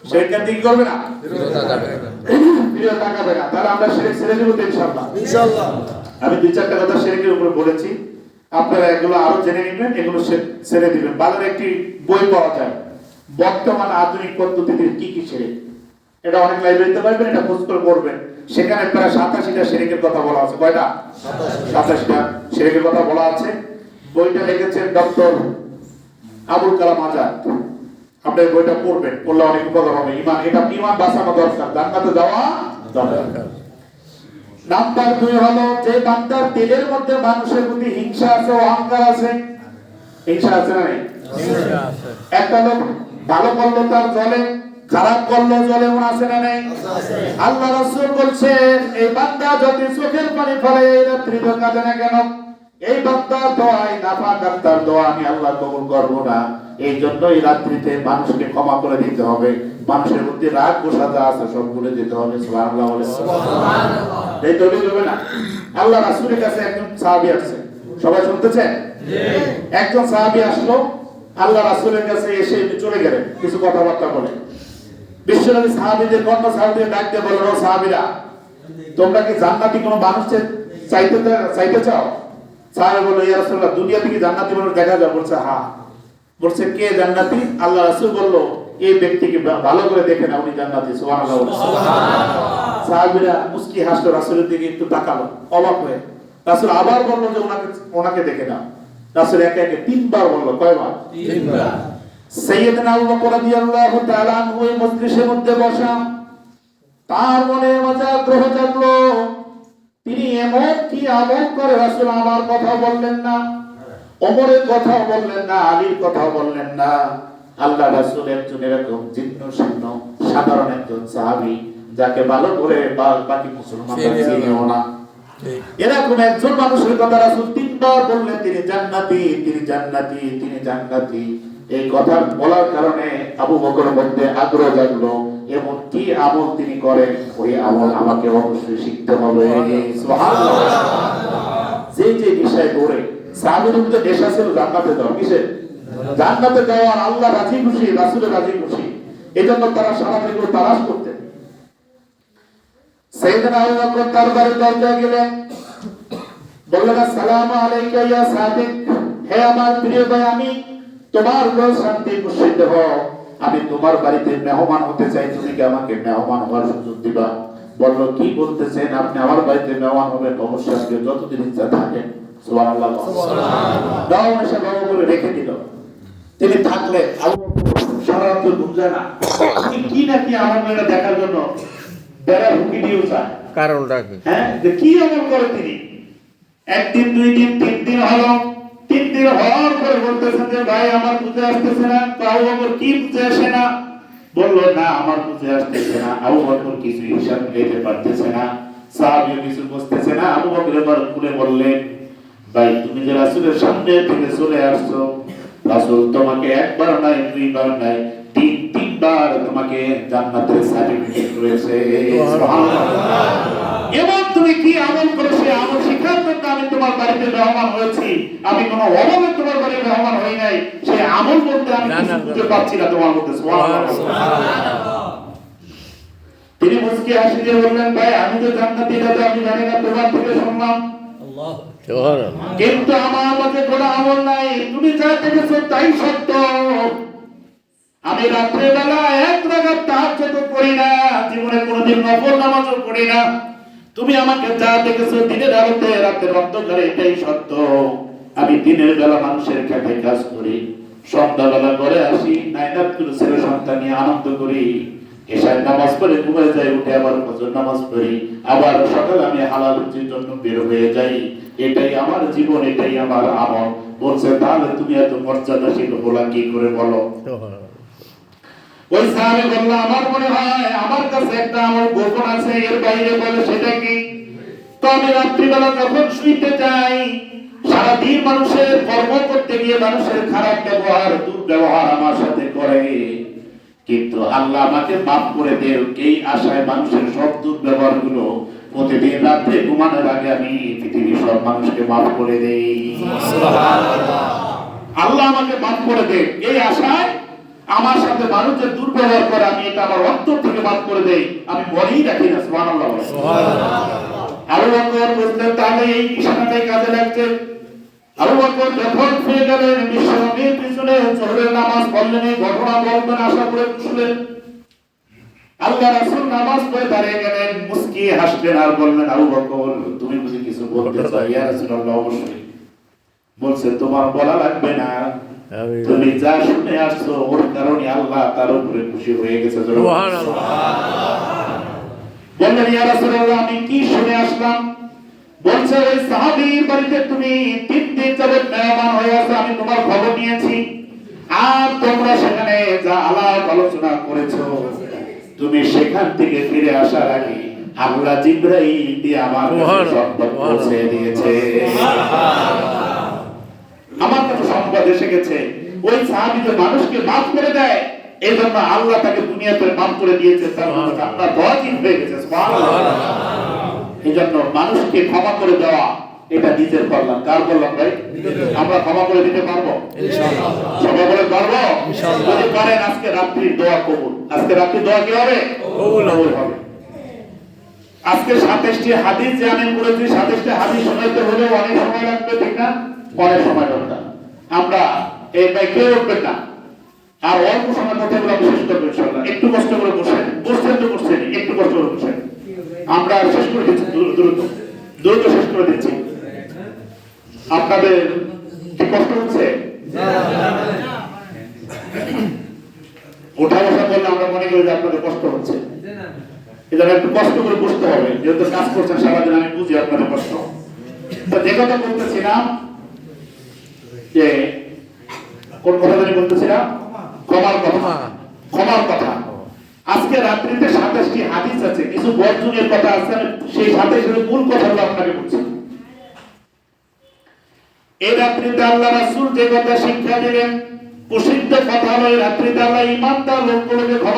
শিরককারী দিকে করবে না, ফিরেও তাকাবে না। তাহলে আমরা শিরক ছেড়ে দেব তো ইনশাআল্লাহ। ইনশাআল্লাহ। আমি দুই চারটা কথা শিরকের উপরে বলেছি, আপনারা এগুলো আরো জেনে নেবেন, এগুলো ছেড়ে দিবেন। বাজারে একটি বই পাওয়া যায় বর্তমান আধুনিক পদ্ধতিতে কি কি শিরক। এটা অনেক লাইব্রেরিতে পাবেন, এটা খোঁজ করে পড়বেন। সেখানে প্রায় 87টা শিরকের কথা বলা আছে। কয়টা? 87টা শিরকের কথা বলা আছে। বইটা লিখেছেন ডক্টর আবুল কালাম আজাদ। আপনি বইটা পড়বেন, পড়লে অনেক উপকার হবে। ঈমান, এটা ঈমান বাঁচানো দরকার, জান্নাতে যাওয়া দরকার। নাম্বার 2 হলো যে বান্দার দিলের মধ্যে মানুষের প্রতি হিংসা আছে, অহংকার আছে। হিংসা আছে না নাই? হিংসা আছে। একটা লোক ভালো করলো তার জ্বলে, খারাপ করলো জ্বলে, মন আছে না নাই? আছে। আল্লাহ রাসূল বলছেন এই বান্দা যদি চোখের পানি ফেলে এই রাত্রি কাঁদে না কেন? এই বান্দার দোয়াই নাপাক আত্মার দোয়া আমি আল্লাহ কবুল করব না। এই জন্য এই রাত্রিতে মানুষকে ক্ষমা করে দিতে হবে, মানুষের মধ্যে রাগ গোসা যা আছে সব ভুলে দিতে হবে। সুবহানাল্লাহ বলে। সুবহানাল্লাহ। এই তবে হবে না। আল্লাহ রাসূলের কাছে একজন সাহাবী আসছে, সবাই শুনতেছেন? জি। একজন সাহাবী আসলো আল্লাহ রাসূলের কাছে, এসে চলে গেলেন কিছু কথাবার্তা বলে। বিশ্বনবী সাহাবীদের কত সাহাবীদের ডাক দিয়ে বললেন, ও সাহাবীরা, তোমরা কি জান্নাতি কোনো মানুষ চাইতে চাও? সাহাবী বলল, ইয়া রাসূলুল্লাহ, দুনিয়া থেকে জান্নাতি মানুষ দেখা যায়। বলছে হ্যাঁ। বলছে কে জান্নাতি? আল্লাহ রাসূল বলল, এই ব্যক্তিকে ভালো করে দেখে না, উনি জান্নাতি। সুবহানাল্লাহ। সুবহানাল্লাহ। সাহাবীরা মুস্কি হাসলো, রাসূলের দিকে একটু তাকালো অবাক হয়ে। রাসূল আবার বলল যে ওনাকে দেখে না। রাসূল একে একে 3 বার বলল। কয়বার? 3 বার। সাইয়েদনা আবু বকর রাদিয়াল্লাহু তাআলা আনহু ওই মজলিসের মধ্যে বসা, তার মনে মজা গ্রহ জাগলো। তিনি এমন কি আমল করে রাসূল আমার কথা বললেন না, ওমরের কথা বললেন না, আলীর কথা বললেন না। আল্লাহ রাসূল একজন এরকম জীর্ণ শীর্ণ সাধারণ একজন সাহাবী, যাকে ভালো করে বাকি মুসলমানরা চিনেও না, এরকম একজন মানুষের কথা রাসূল 3 বার বললেন তিনি জান্নাতি, তিনি জান্নাতি, তিনি জান্নাতি। এই কথা বলার কারণে আবু বকরের মধ্যে আগ্রহ জাগলো, এমন কি আমল তিনি করেন, ওই আমল আমাকে অবশ্যই শিখতে হবে। সুবহানাল্লাহ। যে যে বিষয় করে সাহাবীর মধ্যে নেশা ছিল জান্নাতে যাওয়া। কিসের? জান্নাতে যাওয়ার। আল্লাহ রাজি খুশি, রাসূল রাজি খুশি, এজন্য তারা সারা জীবন তালাশ করতেন। সাইয়েদনা আবু বকর দরবারে দরজায় গেলেন, বললেন আসসালামু আলাইকা ইয়া সাদিক, হে আমার প্রিয় ভাই, আমি তোমার রোজ শান্তি বর্ষিত হও, আমি তোমার বাড়িতে মেহমান হতে চাই, তুমি কি আমাকে মেহমান হওয়ার সুযোগ দিবা? বলল, কি বলতেছেন আপনি আমার বাড়িতে মেহমান হবেন? অবশ্যই আজকে যতদিন ইচ্ছা থাকেন। সুবহানাল্লাহ, সুবহানাল্লাহ। দাও এসে বাবু করে রেখে দিল। তিনি থাকলেন। আবু বকর সারা রাত বুঝে না কি নাকি আমার মেয়েরা দেখার জন্য বেড়া হুকি দিয়েও চায়।
কারণটা কি?
হ্যাঁ, যে কি আমল করে তিনি? একদিন, দুই দিন, তিন দিন হলো। 3 দিন হওয়ার পরে বলতেছেন যে ভাই আমার বুঝে আসতেছে না। তো আবু বকর, কি বুঝে আসে না? বললো, না আমার বুঝে আসতেছে না। আবু বকর কিছু হিসাব দিতে পারতেছে না, সাহাবীও কিছু বুঝতেছে না। আবু বকর এবার খুলে বললেন, ভাই তুমি যে রাসূলের সামনে থেকে চলে আসছো, রাসূল তোমাকে একবার নাই, দুইবার নাই, তিনবার তোমাকে জান্নাতের সার্টিফিকেট রয়েছে। সুবহানাল্লাহ। এবং তুমি কি আমল করেছো, আমল শিখার জন্য আমি তোমার বাড়িতে মেহমান হয়েছি। আমি কোনো অভাবে তোমার বাড়িতে মেহমান হই নাই। সেই আমল করতে আমি কিছু বুঝতে পারছি না তোমার মধ্যে। সুবহানাল্লাহ। তিনি মুস্কি হাসি দিয়ে বললেন, ভাই আমি তো জান্নাতি, এটা তো আমি জানি না, তোমার থেকে শুনলাম।
আল্লাহ, সুবহানাল্লাহ।
কিন্তু আমার মধ্যে কোনো আমল নাই, তুমি যা দেখেছো তাই সত্য। আমি রাত্রে বেলা 1 রাকাত তাহাজ্জুদ পড়ি না, জীবনে কোনোদিন নফল নামাজও পড়ি না। তুমি আমাকে যা দেখেছো দিনের আলোতে, রাতের অন্ধকারে, এটাই সত্য। আমি দিনের বেলা মানুষের খেতে কাজ করি, সন্ধ্যাবেলা ঘরে আসি, নাইনাত করে ছেলে সন্তান নিয়ে আনন্দ করি, এশার নামাজ পড়ে ঘুমিয়ে যাই, উঠে আবার ফজর নামাজ পড়ি, আবার সকালে আমি হালাল রুজির জন্য বের হয়ে যাই। এটাই আমার জীবন, এটাই আমার আমল। বলছে, তাহলে তুমি এত মর্যাদাশীল হলা কি করে বলো? ওই সাহাবী বলল, আমার মনে হয় আমার কাছে একটা আমল গোপন আছে, এর বাইরে বলে সেটা কি? তো আমি রাত্রিবেলা যখন শুইতে যাই, সারাদিন মানুষের কর্ম করতে গিয়ে মানুষের খারাপ ব্যবহার, দুর্ব্যবহার আমার সাথে করে, কিন্তু আল্লাহ আমাকে মাফ করে দেন এই আশায় মানুষের সব দুর্ব্যবহার গুলো প্রতিদিন রাতে ঘুমানোর আগে আমি পৃথিবীর সব মানুষকে মাফ করে দেই। সুবহানাল্লাহ। আল্লাহ আমাকে মাফ করে দেন এই আশায় আমার সাথে মানুষের দুর্ব্যবহার করে আমি এটা আমার অন্তর থেকে মাফ করে দেই, আমি মনেই রাখি না। সুবহানাল্লাহ, সুবহানাল্লাহ। আবু বকর বুঝলেন তাহলে এই নিশানাটাই কাজে লাগছে। আবু বকর যখন ফিরে গেলেন, বিশ্বনবীর পিছনে জোহরের নামাজ পড়লেন, এই ঘটনা বলবেন আশা করে বসলেন। আল্লাহ রাসূল নামাজ পড়ে দাঁড়িয়ে গেলেন, মুস্কি হাসলেন আর বললেন, আবু বকর তুমি বুঝি কিছু বলতে চাও? ইয়া রাসূলুল্লাহ, অবশ্যই। বলছে, তোমার বলা লাগবে না, তুমি যা শুনে আসছো ওর কারণে আল্লাহ তার উপরে খুশি হয়ে গেছে। সুবহানাল্লাহ। বললেন, ইয়া রাসূলুল্লাহ আমি কি শুনে আসলাম? বলছে, ওই সাহাবীর বাড়িতে তুমি 3 দিন যাবত মেহমান হয়ে আছো, আমি তোমার খবর নিয়েছি। আর তোমরা সেখানে যা আলাপ আলোচনা করেছো, তুমি সেখান থেকে ফিরে আসার আগে আল্লাহ জিবরাইল দিয়ে আমার কাছে সংবাদ পৌঁছে দিয়েছে। আমার কাছে সংবাদ এসে গেছে, ওই সাহাবী যে মানুষকে মাফ করে দেয়, এই জন্য আল্লাহ তাকে দুনিয়াতে মাফ করে দিয়েছে, তার মধ্যে আপনার দোয়া ঠিক হয়ে গেছে। সুবহানাল্লাহ। এই জন্য মানুষকে ক্ষমা করে দেওয়া এটা নিজের কল্যাণ। কার কল্যাণ ভাই? আমরা ক্ষমা করে দিতে পারবো ইনশাআল্লাহ। সবাই বলে পারবো ইনশাআল্লাহ। যদি পারেন আজকে রাত্রির দোয়া কবুল। আজকে রাত্রির দোয়া কি হবে? কবুল হবে। আজকে 27টি হাদিস যে আমি বলেছি, 27টি হাদিস শোনাইতে হলে অনেক সময় লাগবে, ঠিক না? অনেক সময় লাগবে। আমরা এই কেউ উঠবেন না, আর অল্প সময় কথাগুলো শেষ করবো ইনশাআল্লাহ। একটু কষ্ট করে বসেন, বসছেন তো বসছেন, একটু কষ্ট করে বসেন। আমরা শেষ করে দিচ্ছি, দ্রুত শেষ করে দিচ্ছি। আপনাদের কি কষ্ট হচ্ছে? ওঠা বসা করলে আমরা মনে করি যে আপনাদের কষ্ট হচ্ছে, এটা একটু কষ্ট করে বসতে হবে, যেহেতু কাজ করছেন সারাদিন, আমি বুঝি আপনাদের কষ্ট। তো যে কথা বলতেছিলাম, যে কোন কথা জানি বলতেছিলাম, ক্ষমার কথা। ক্ষমার কথা। আজকে রাত্রিতে 27টি হাদিস আছে, কিছু বর্জনের কথা আছে, সেই 27 মূল কথাগুলো আপনাকে বলছি। এই রাত্রিতে আল্লাহ রাসূল যে কথা শিক্ষা দিলেন, প্রসিদ্ধ কথা হলো, এই রাত্রিতে আল্লাহ ঈমানদার লোকগুলোকে